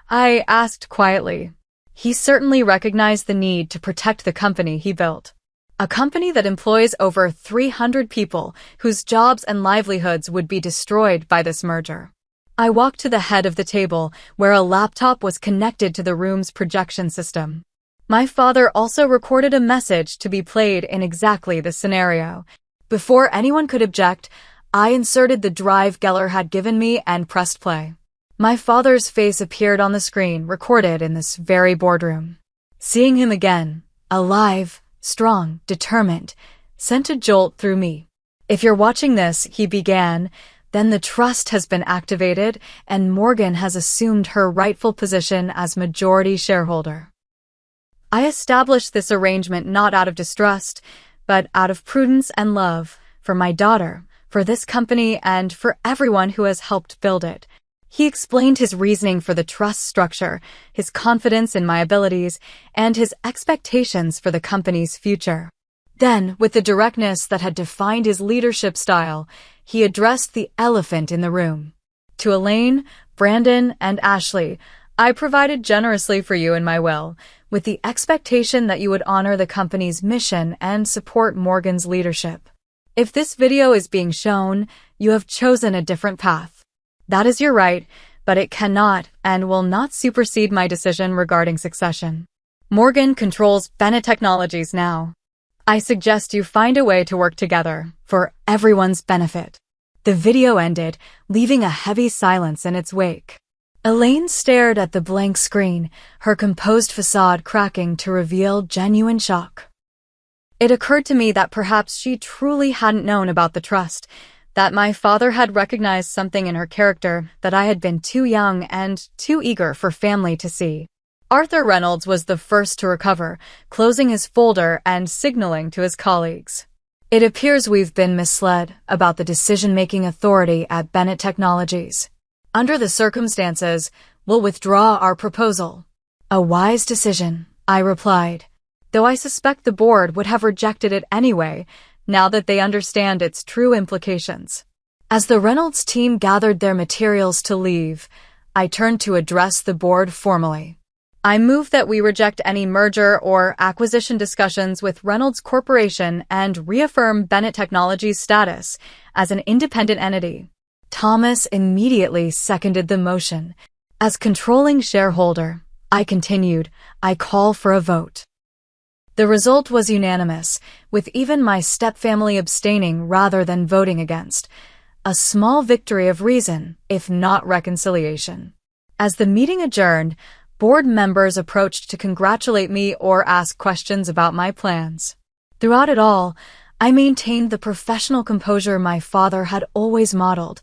I asked quietly. He certainly recognized the need to protect the company he built. A company that employs over 300 people whose jobs and livelihoods would be destroyed by this merger. I walked to the head of the table, where a laptop was connected to the room's projection system. My father also recorded a message to be played in exactly this scenario. Before anyone could object, I inserted the drive Geller had given me and pressed play. My father's face appeared on the screen, recorded in this very boardroom. Seeing him again, alive, strong, determined, sent a jolt through me. "If you're watching this," he began, "then the trust has been activated and Morgan has assumed her rightful position as majority shareholder. I established this arrangement not out of distrust, but out of prudence and love, for my daughter, for this company, and for everyone who has helped build it." He explained his reasoning for the trust structure, his confidence in my abilities, and his expectations for the company's future. Then, with the directness that had defined his leadership style, he addressed the elephant in the room. "To Elaine, Brandon, and Ashley, I provided generously for you in my will, with the expectation that you would honor the company's mission and support Morgan's leadership. If this video is being shown, you have chosen a different path. That is your right, but it cannot and will not supersede my decision regarding succession. Morgan controls Bennett Technologies now. I suggest you find a way to work together, for everyone's benefit." The video ended, leaving a heavy silence in its wake. Elaine stared at the blank screen, her composed facade cracking to reveal genuine shock. It occurred to me that perhaps she truly hadn't known about the trust, that my father had recognized something in her character that I had been too young and too eager for family to see. Arthur Reynolds was the first to recover, closing his folder and signaling to his colleagues. "It appears we've been misled about the decision-making authority at Bennett Technologies. Under the circumstances, we'll withdraw our proposal." "A wise decision," I replied, though I suspect the board would have rejected it anyway, now that they understand its true implications. As the Reynolds team gathered their materials to leave, I turned to address the board formally. "I move that we reject any merger or acquisition discussions with Reynolds Corporation and reaffirm Bennett Technologies' status as an independent entity." Thomas immediately seconded the motion. "As controlling shareholder," I continued, "I call for a vote." The result was unanimous, with even my stepfamily abstaining rather than voting against. A small victory of reason, if not reconciliation. As the meeting adjourned, board members approached to congratulate me or ask questions about my plans. Throughout it all, I maintained the professional composure my father had always modeled,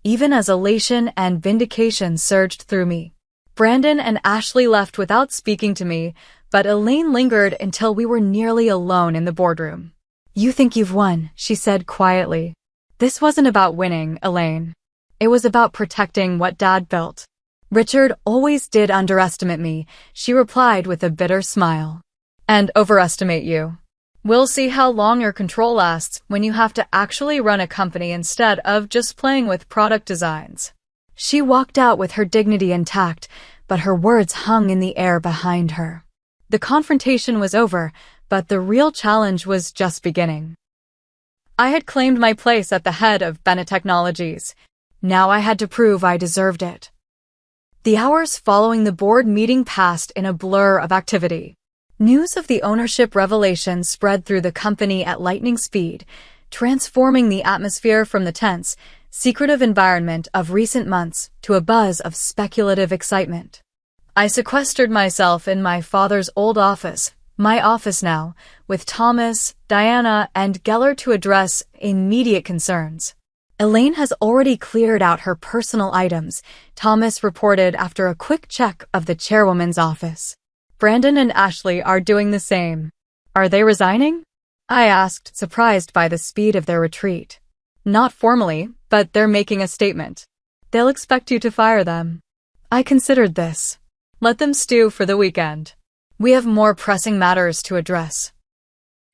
even as elation and vindication surged through me. Brandon and Ashley left without speaking to me, but Elaine lingered until we were nearly alone in the boardroom. "You think you've won," she said quietly. "This wasn't about winning, Elaine. It was about protecting what Dad built." "Richard always did underestimate me," she replied with a bitter smile. "And overestimate you. We'll see how long your control lasts when you have to actually run a company instead of just playing with product designs." She walked out with her dignity intact, but her words hung in the air behind her. The confrontation was over, but the real challenge was just beginning. I had claimed my place at the head of Bennett Technologies. Now I had to prove I deserved it. The hours following the board meeting passed in a blur of activity. News of the ownership revelation spread through the company at lightning speed, transforming the atmosphere from the tense, secretive environment of recent months to a buzz of speculative excitement. I sequestered myself in my father's old office, my office now, with Thomas, Diana, and Geller to address immediate concerns. "Elaine has already cleared out her personal items," Thomas reported after a quick check of the chairwoman's office. "Brandon and Ashley are doing the same." "Are they resigning?" I asked, surprised by the speed of their retreat. "Not formally, but they're making a statement. They'll expect you to fire them." I considered this. Let them stew for the weekend. We have more pressing matters to address.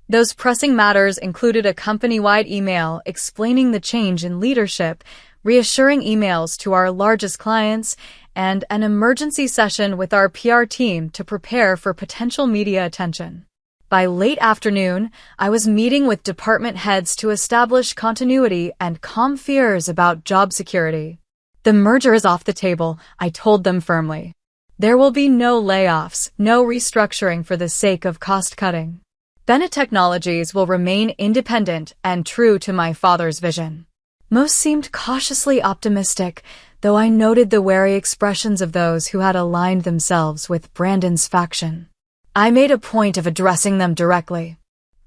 Those pressing matters included a company-wide email explaining the change in leadership, reassuring emails to our largest clients, and an emergency session with our PR team to prepare for potential media attention. By late afternoon, I was meeting with department heads to establish continuity and calm fears about job security. "The merger is off the table," I told them firmly. "There will be no layoffs, no restructuring for the sake of cost-cutting. Bennett Technologies will remain independent and true to my father's vision." Most seemed cautiously optimistic, though I noted the wary expressions of those who had aligned themselves with Brandon's faction. I made a point of addressing them directly.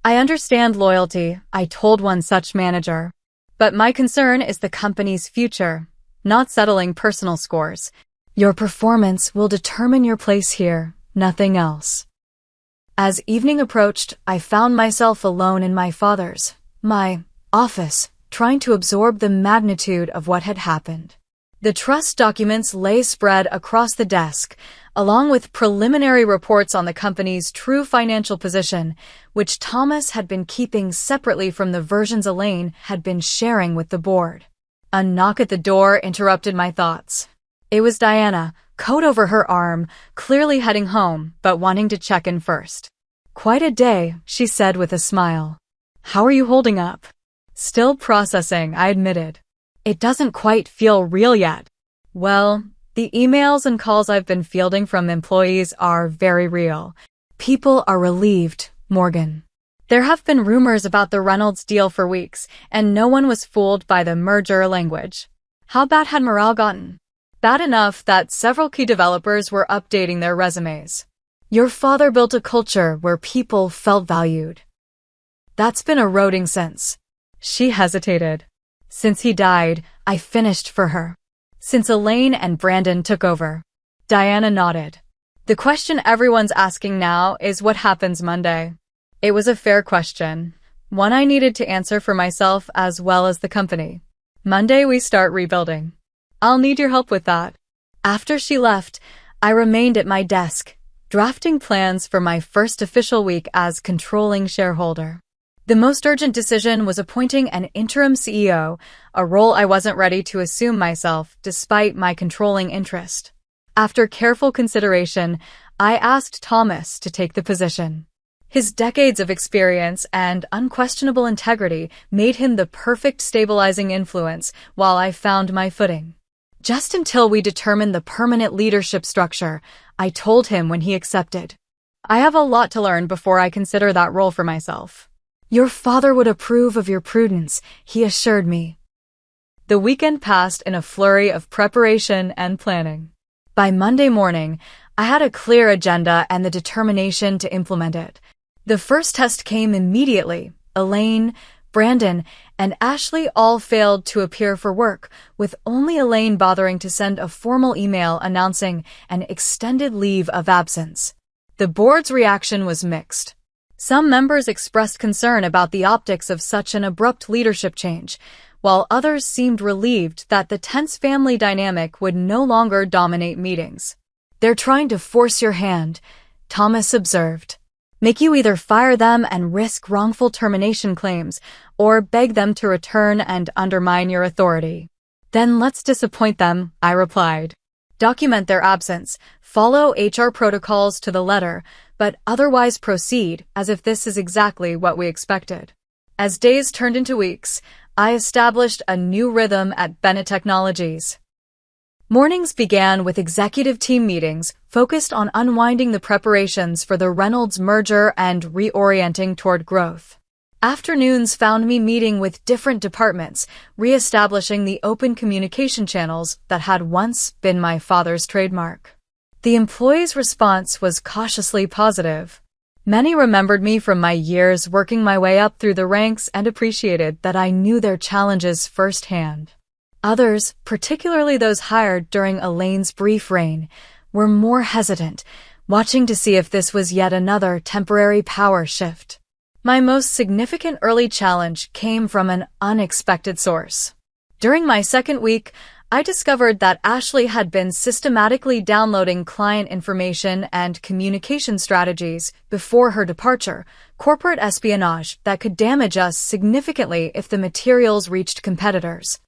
"I understand loyalty," I told one such manager. "But my concern is the company's future, not settling personal scores. Your performance will determine your place here, nothing else." As evening approached, I found myself alone in my office, trying to absorb the magnitude of what had happened. The trust documents lay spread across the desk, along with preliminary reports on the company's true financial position, which Thomas had been keeping separately from the versions Elaine had been sharing with the board. A knock at the door interrupted my thoughts. It was Diana, coat over her arm, clearly heading home, but wanting to check in first. "Quite a day," she said with a smile. "How are you holding up?" "Still processing," I admitted. "It doesn't quite feel real yet." "Well, the emails and calls I've been fielding from employees are very real. People are relieved, Morgan. There have been rumors about the Reynolds deal for weeks, and no one was fooled by the merger language." "How bad had morale gotten?" "Bad enough that several key developers were updating their resumes." "Your father built a culture where people felt valued. That's been eroding since." She hesitated. "Since he died, I finished for her." "Since Elaine and Brandon took over." Diana nodded. "The question everyone's asking now is what happens Monday." It was a fair question, one I needed to answer for myself as well as the company. "Monday we start rebuilding. I'll need your help with that." After she left, I remained at my desk, drafting plans for my first official week as controlling shareholder. The most urgent decision was appointing an interim CEO, a role I wasn't ready to assume myself despite my controlling interest. After careful consideration, I asked Thomas to take the position. His decades of experience and unquestionable integrity made him the perfect stabilizing influence while I found my footing. "Just until we determine the permanent leadership structure," I told him when he accepted. "I have a lot to learn before I consider that role for myself." "Your father would approve of your prudence," he assured me. The weekend passed in a flurry of preparation and planning. By Monday morning, I had a clear agenda and the determination to implement it. The first test came immediately. Elaine, Brandon, and Ashley all failed to appear for work, with only Elaine bothering to send a formal email announcing an extended leave of absence. The board's reaction was mixed. Some members expressed concern about the optics of such an abrupt leadership change, while others seemed relieved that the tense family dynamic would no longer dominate meetings. "They're trying to force your hand," Thomas observed. "Make you either fire them and risk wrongful termination claims, or beg them to return and undermine your authority." "Then let's disappoint them," I replied. "Document their absence, follow HR protocols to the letter, but otherwise proceed as if this is exactly what we expected." As days turned into weeks, I established a new rhythm at Bennett Technologies. Mornings began with executive team meetings focused on unwinding the preparations for the Reynolds merger and reorienting toward growth. Afternoons found me meeting with different departments, reestablishing the open communication channels that had once been my father's trademark. The employees' response was cautiously positive. Many remembered me from my years working my way up through the ranks and appreciated that I knew their challenges firsthand. Others, particularly those hired during Elaine's brief reign, were more hesitant, watching to see if this was yet another temporary power shift. My most significant early challenge came from an unexpected source. During my second week, I discovered that Ashley had been systematically downloading client information and communication strategies before her departure, corporate espionage that could damage us significantly if the materials reached competitors.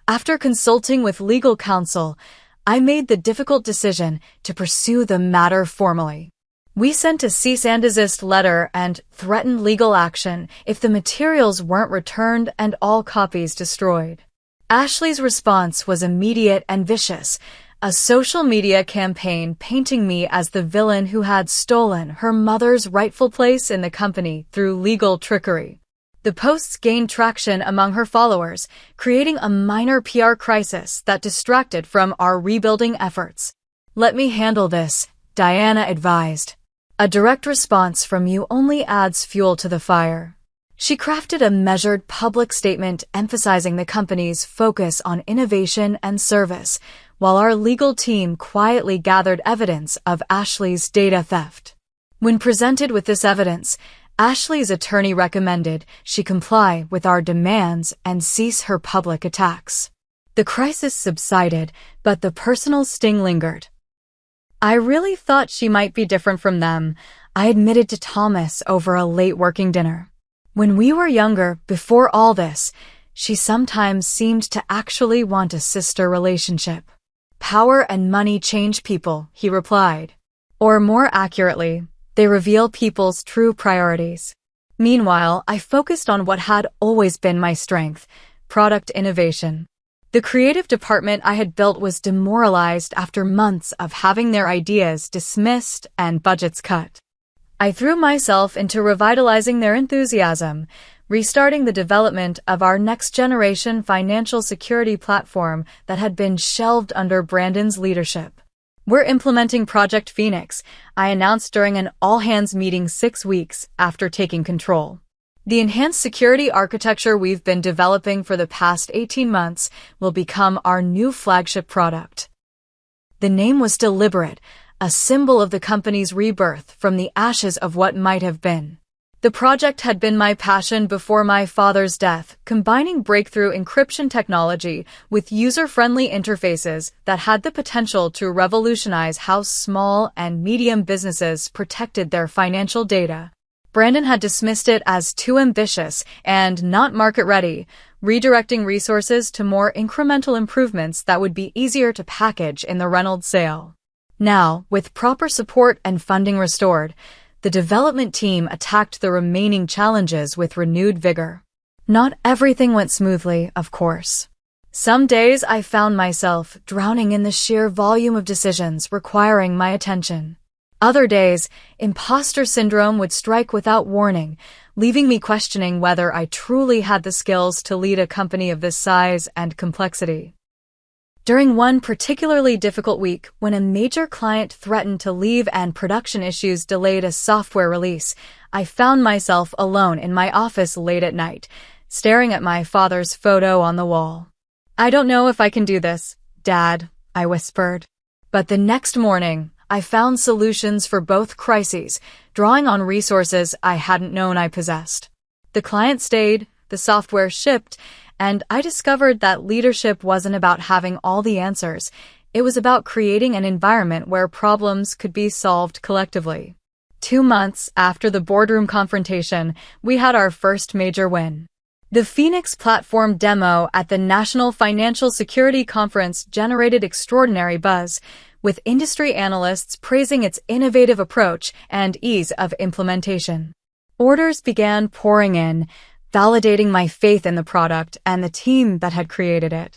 After consulting with legal counsel, I made the difficult decision to pursue the matter formally. We sent a cease and desist letter and threatened legal action if the materials weren't returned and all copies destroyed. Ashley's response was immediate and vicious, a social media campaign painting me as the villain who had stolen her mother's rightful place in the company through legal trickery. The posts gained traction among her followers, creating a minor PR crisis that distracted from our rebuilding efforts. "Let me handle this," Diana advised. "A direct response from you only adds fuel to the fire." She crafted a measured public statement emphasizing the company's focus on innovation and service, while our legal team quietly gathered evidence of Ashley's data theft. When presented with this evidence, Ashley's attorney recommended she comply with our demands and cease her public attacks. The crisis subsided, but the personal sting lingered. "I really thought she might be different from them," I admitted to Thomas over a late working dinner. "When we were younger, before all this, she sometimes seemed to actually want a sister relationship." "Power and money change people," he replied. "Or more accurately, they reveal people's true priorities." Meanwhile, I focused on what had always been my strength: product innovation. The creative department I had built was demoralized after months of having their ideas dismissed and budgets cut. I threw myself into revitalizing their enthusiasm, restarting the development of our next-generation financial security platform that had been shelved under Brandon's leadership. "We're implementing Project Phoenix," I announced during an all-hands meeting 6 weeks after taking control. "The enhanced security architecture we've been developing for the past 18 months will become our new flagship product." The name was deliberate, a symbol of the company's rebirth from the ashes of what might have been. The project had been my passion before my father's death, combining breakthrough encryption technology with user-friendly interfaces that had the potential to revolutionize how small and medium businesses protected their financial data. Brandon had dismissed it as too ambitious and not market-ready, redirecting resources to more incremental improvements that would be easier to package in the Reynolds sale. Now, with proper support and funding restored, the development team attacked the remaining challenges with renewed vigor. Not everything went smoothly, of course. Some days I found myself drowning in the sheer volume of decisions requiring my attention. Other days, imposter syndrome would strike without warning, leaving me questioning whether I truly had the skills to lead a company of this size and complexity. During one particularly difficult week, when a major client threatened to leave and production issues delayed a software release, I found myself alone in my office late at night, staring at my father's photo on the wall. "I don't know if I can do this, Dad," I whispered. But the next morning, I found solutions for both crises, drawing on resources I hadn't known I possessed. The client stayed, the software shipped, and I discovered that leadership wasn't about having all the answers. It was about creating an environment where problems could be solved collectively. 2 months after the boardroom confrontation, we had our first major win. The Phoenix platform demo at the National Financial Security Conference generated extraordinary buzz, with industry analysts praising its innovative approach and ease of implementation. Orders began pouring in, validating my faith in the product and the team that had created it.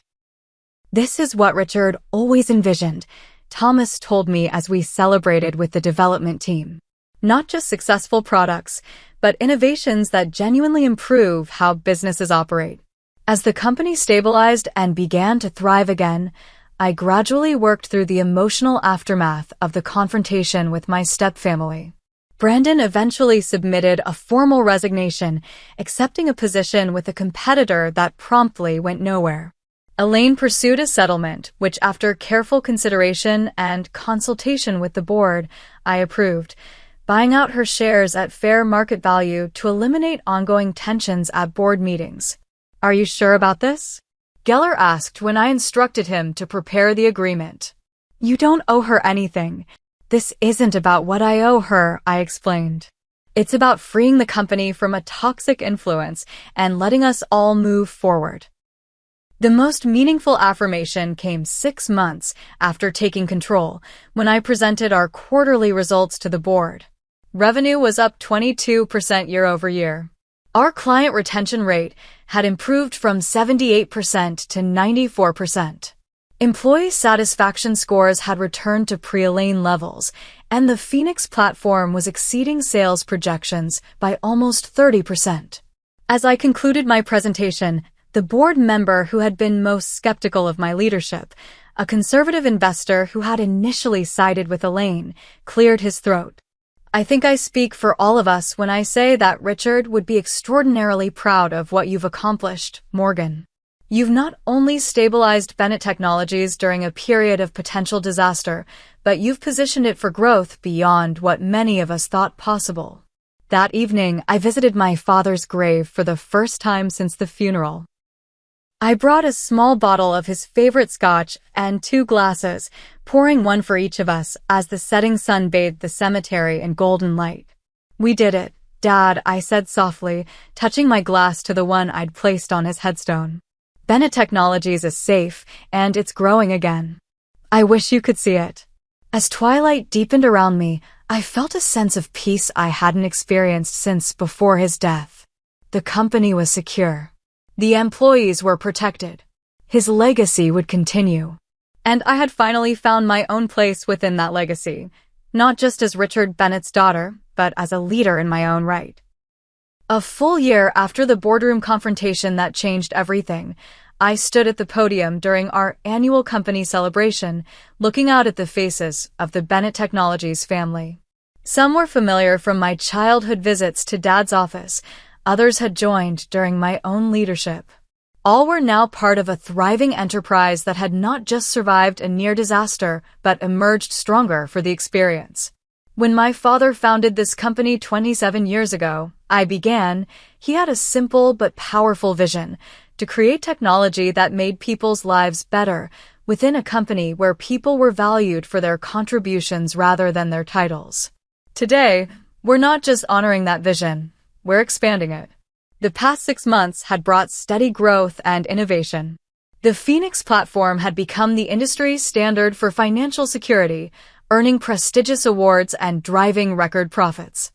"This is what Richard always envisioned," Thomas told me as we celebrated with the development team. "Not just successful products, but innovations that genuinely improve how businesses operate." As the company stabilized and began to thrive again, I gradually worked through the emotional aftermath of the confrontation with my stepfamily. Brandon eventually submitted a formal resignation, accepting a position with a competitor that promptly went nowhere. Elaine pursued a settlement, which after careful consideration and consultation with the board, I approved, buying out her shares at fair market value to eliminate ongoing tensions at board meetings. "Are you sure about this?" Geller asked when I instructed him to prepare the agreement. "You don't owe her anything. This isn't about what I owe her," I explained. "It's about freeing the company from a toxic influence and letting us all move forward." The most meaningful affirmation came 6 months after taking control, when I presented our quarterly results to the board. Revenue was up 22% year-over-year. Our client retention rate had improved from 78% to 94%. Employee satisfaction scores had returned to pre-Elaine levels, and the Phoenix platform was exceeding sales projections by almost 30%. As I concluded my presentation, the board member who had been most skeptical of my leadership, a conservative investor who had initially sided with Elaine, cleared his throat. I think I speak for all of us when I say that Richard would be extraordinarily proud of what you've accomplished, Morgan. You've not only stabilized Bennett Technologies during a period of potential disaster, but you've positioned it for growth beyond what many of us thought possible. That evening, I visited my father's grave for the first time since the funeral. I brought a small bottle of his favorite scotch and 2 glasses, pouring one for each of us as the setting sun bathed the cemetery in golden light. We did it, Dad, I said softly, touching my glass to the one I'd placed on his headstone. Bennett Technologies is safe, and it's growing again. I wish you could see it. As twilight deepened around me, I felt a sense of peace I hadn't experienced since before his death. The company was secure. The employees were protected. His legacy would continue. And I had finally found my own place within that legacy, not just as Richard Bennett's daughter, but as a leader in my own right. A full year after the boardroom confrontation that changed everything, I stood at the podium during our annual company celebration, looking out at the faces of the Bennett Technologies family. Some were familiar from my childhood visits to Dad's office. Others had joined during my own leadership. All were now part of a thriving enterprise that had not just survived a near disaster, but emerged stronger for the experience. When my father founded this company 27 years ago, he had a simple but powerful vision to create technology that made people's lives better within a company where people were valued for their contributions rather than their titles. Today, we're not just honoring that vision, we're expanding it. The past 6 months had brought steady growth and innovation. The Phoenix platform had become the industry standard for financial security, earning prestigious awards and driving record profits.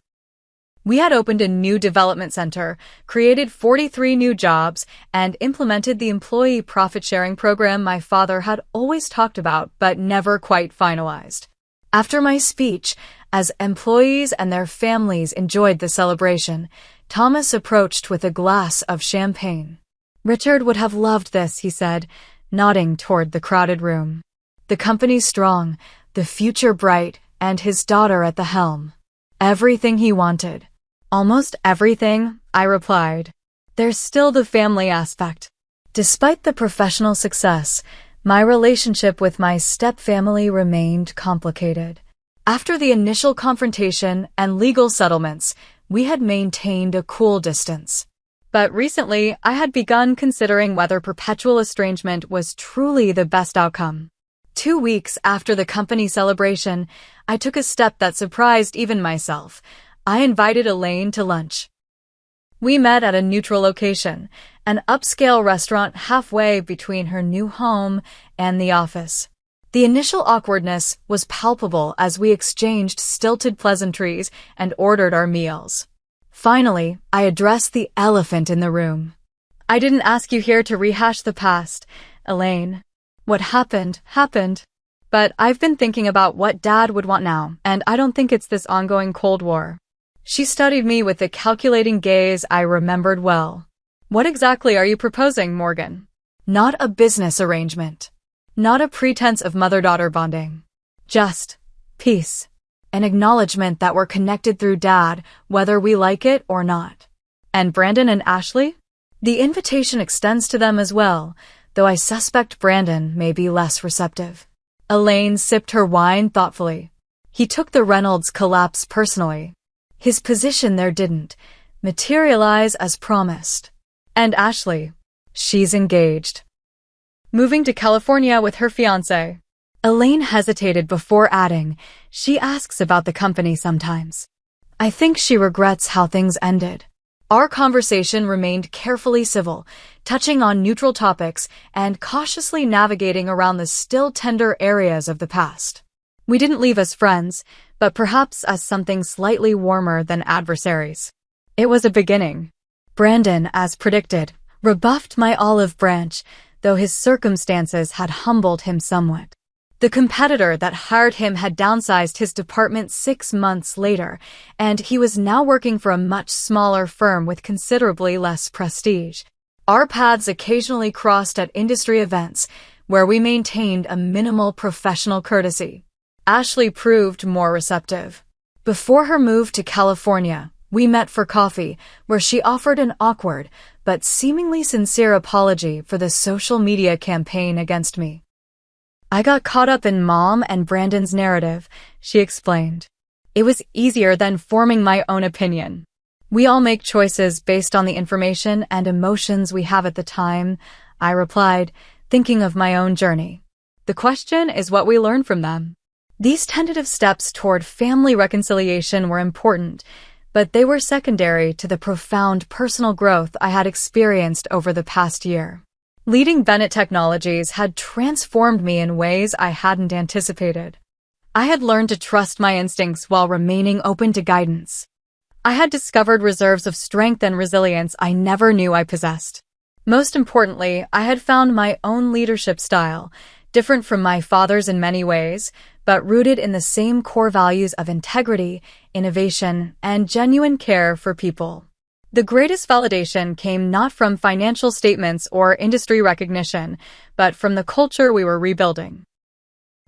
We had opened a new development center, created 43 new jobs, and implemented the employee profit-sharing program my father had always talked about but never quite finalized. After my speech, as employees and their families enjoyed the celebration, Thomas approached with a glass of champagne. Richard would have loved this, he said, nodding toward the crowded room. The company's strong, the future bright, and his daughter at the helm. Everything he wanted. Almost everything, I replied. There's still the family aspect. Despite the professional success, my relationship with my stepfamily remained complicated. After the initial confrontation and legal settlements, we had maintained a cool distance. But recently, I had begun considering whether perpetual estrangement was truly the best outcome. 2 weeks after the company celebration, I took a step that surprised even myself. I invited Elaine to lunch. We met at a neutral location, an upscale restaurant halfway between her new home and the office. The initial awkwardness was palpable as we exchanged stilted pleasantries and ordered our meals. Finally, I addressed the elephant in the room. I didn't ask you here to rehash the past, Elaine. What happened, happened. But I've been thinking about what Dad would want now, and I don't think it's this ongoing Cold War. She studied me with a calculating gaze I remembered well. What exactly are you proposing, Morgan? Not a business arrangement. Not a pretense of mother-daughter bonding. Just peace. An acknowledgement that we're connected through Dad, whether we like it or not. And Brandon and Ashley? The invitation extends to them as well, though I suspect Brandon may be less receptive. Elaine sipped her wine thoughtfully. He took the Reynolds collapse personally. His position there didn't materialize as promised. And Ashley, she's engaged. Moving to California with her fiancé. Elaine hesitated before adding, she asks about the company sometimes. I think she regrets how things ended. Our conversation remained carefully civil, touching on neutral topics and cautiously navigating around the still tender areas of the past. We didn't leave as friends, but perhaps as something slightly warmer than adversaries. It was a beginning. Brandon, as predicted, rebuffed my olive branch, though his circumstances had humbled him somewhat. The competitor that hired him had downsized his department 6 months later, and he was now working for a much smaller firm with considerably less prestige. Our paths occasionally crossed at industry events, where we maintained a minimal professional courtesy. Ashley proved more receptive. Before her move to California, we met for coffee, where she offered an awkward but seemingly sincere apology for the social media campaign against me. "I got caught up in Mom and Brandon's narrative," she explained. "It was easier than forming my own opinion. We all make choices based on the information and emotions we have at the time," I replied, thinking of my own journey. "The question is what we learn from them." These tentative steps toward family reconciliation were important, but they were secondary to the profound personal growth I had experienced over the past year. Leading Bennett Technologies had transformed me in ways I hadn't anticipated. I had learned to trust my instincts while remaining open to guidance. I had discovered reserves of strength and resilience I never knew I possessed. Most importantly, I had found my own leadership style, different from my father's in many ways, but rooted in the same core values of integrity, innovation, and genuine care for people. The greatest validation came not from financial statements or industry recognition, but from the culture we were rebuilding.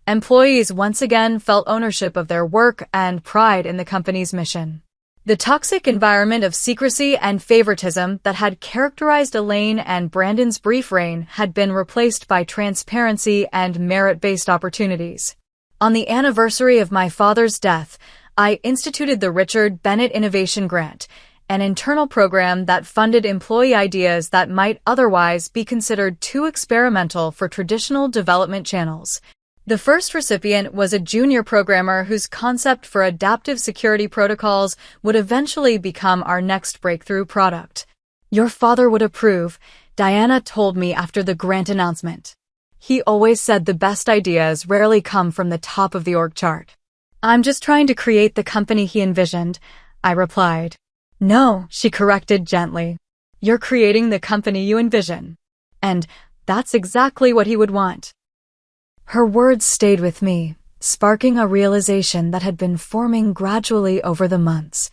Employees once again felt ownership of their work and pride in the company's mission. The toxic environment of secrecy and favoritism that had characterized Elaine and Brandon's brief reign had been replaced by transparency and merit-based opportunities. On the anniversary of my father's death, I instituted the Richard Bennett Innovation Grant, an internal program that funded employee ideas that might otherwise be considered too experimental for traditional development channels. The first recipient was a junior programmer whose concept for adaptive security protocols would eventually become our next breakthrough product. "Your father would approve," Diana told me after the grant announcement. "He always said the best ideas rarely come from the top of the org chart." "I'm just trying to create the company he envisioned," I replied. "No," she corrected gently. "You're creating the company you envision. And that's exactly what he would want." Her words stayed with me, sparking a realization that had been forming gradually over the months.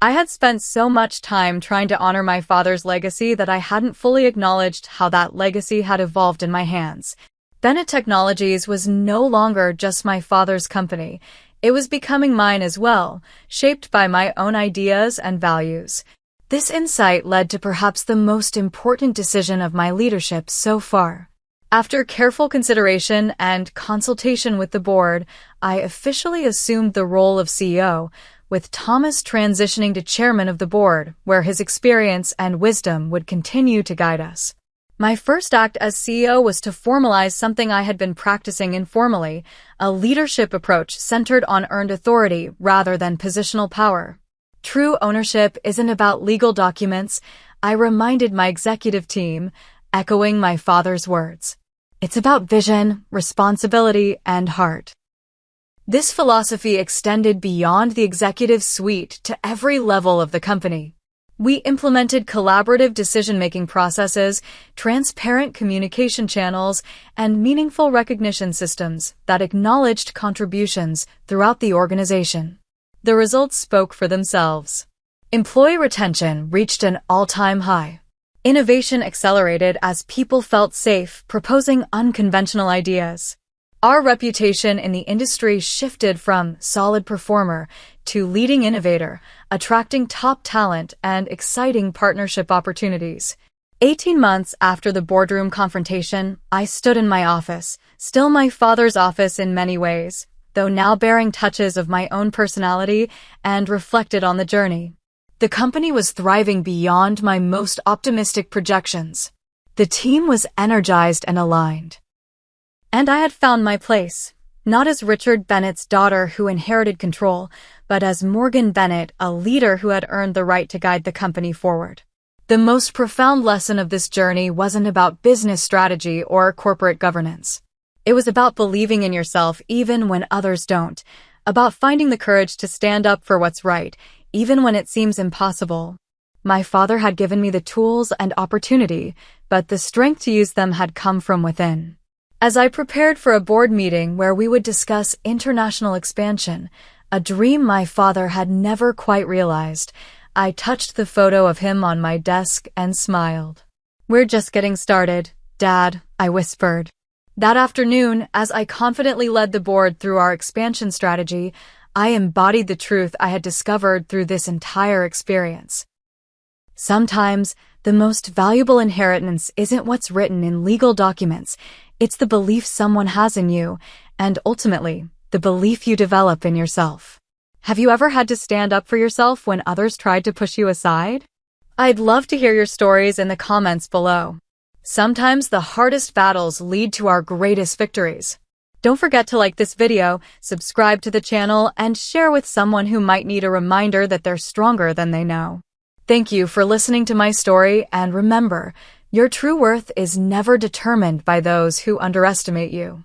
I had spent so much time trying to honor my father's legacy that I hadn't fully acknowledged how that legacy had evolved in my hands. Bennett Technologies was no longer just my father's company. It was becoming mine as well, shaped by my own ideas and values. This insight led to perhaps the most important decision of my leadership so far. After careful consideration and consultation with the board, I officially assumed the role of CEO, with Thomas transitioning to chairman of the board, where his experience and wisdom would continue to guide us. My first act as CEO was to formalize something I had been practicing informally, a leadership approach centered on earned authority rather than positional power. True ownership isn't about legal documents, I reminded my executive team, echoing my father's words. It's about vision, responsibility, and heart. This philosophy extended beyond the executive suite to every level of the company. We implemented collaborative decision-making processes, transparent communication channels, and meaningful recognition systems that acknowledged contributions throughout the organization. The results spoke for themselves. Employee retention reached an all-time high. Innovation accelerated as people felt safe proposing unconventional ideas. Our reputation in the industry shifted from solid performer to leading innovator, attracting top talent and exciting partnership opportunities. 18 months after the boardroom confrontation, I stood in my office, still my father's office in many ways, though now bearing touches of my own personality, and reflected on the journey. The company was thriving beyond my most optimistic projections. The team was energized and aligned. And I had found my place, not as Richard Bennett's daughter who inherited control, but as Morgan Bennett, a leader who had earned the right to guide the company forward. The most profound lesson of this journey wasn't about business strategy or corporate governance. It was about believing in yourself even when others don't, about finding the courage to stand up for what's right, even when it seems impossible. My father had given me the tools and opportunity, but the strength to use them had come from within. As I prepared for a board meeting where we would discuss international expansion, a dream my father had never quite realized, I touched the photo of him on my desk and smiled. "We're just getting started, Dad," I whispered. That afternoon, as I confidently led the board through our expansion strategy, I embodied the truth I had discovered through this entire experience. Sometimes, the most valuable inheritance isn't what's written in legal documents, it's the belief someone has in you, and ultimately, the belief you develop in yourself. Have you ever had to stand up for yourself when others tried to push you aside? I'd love to hear your stories in the comments below. Sometimes the hardest battles lead to our greatest victories. Don't forget to like this video, subscribe to the channel, and share with someone who might need a reminder that they're stronger than they know. Thank you for listening to my story, and remember, your true worth is never determined by those who underestimate you.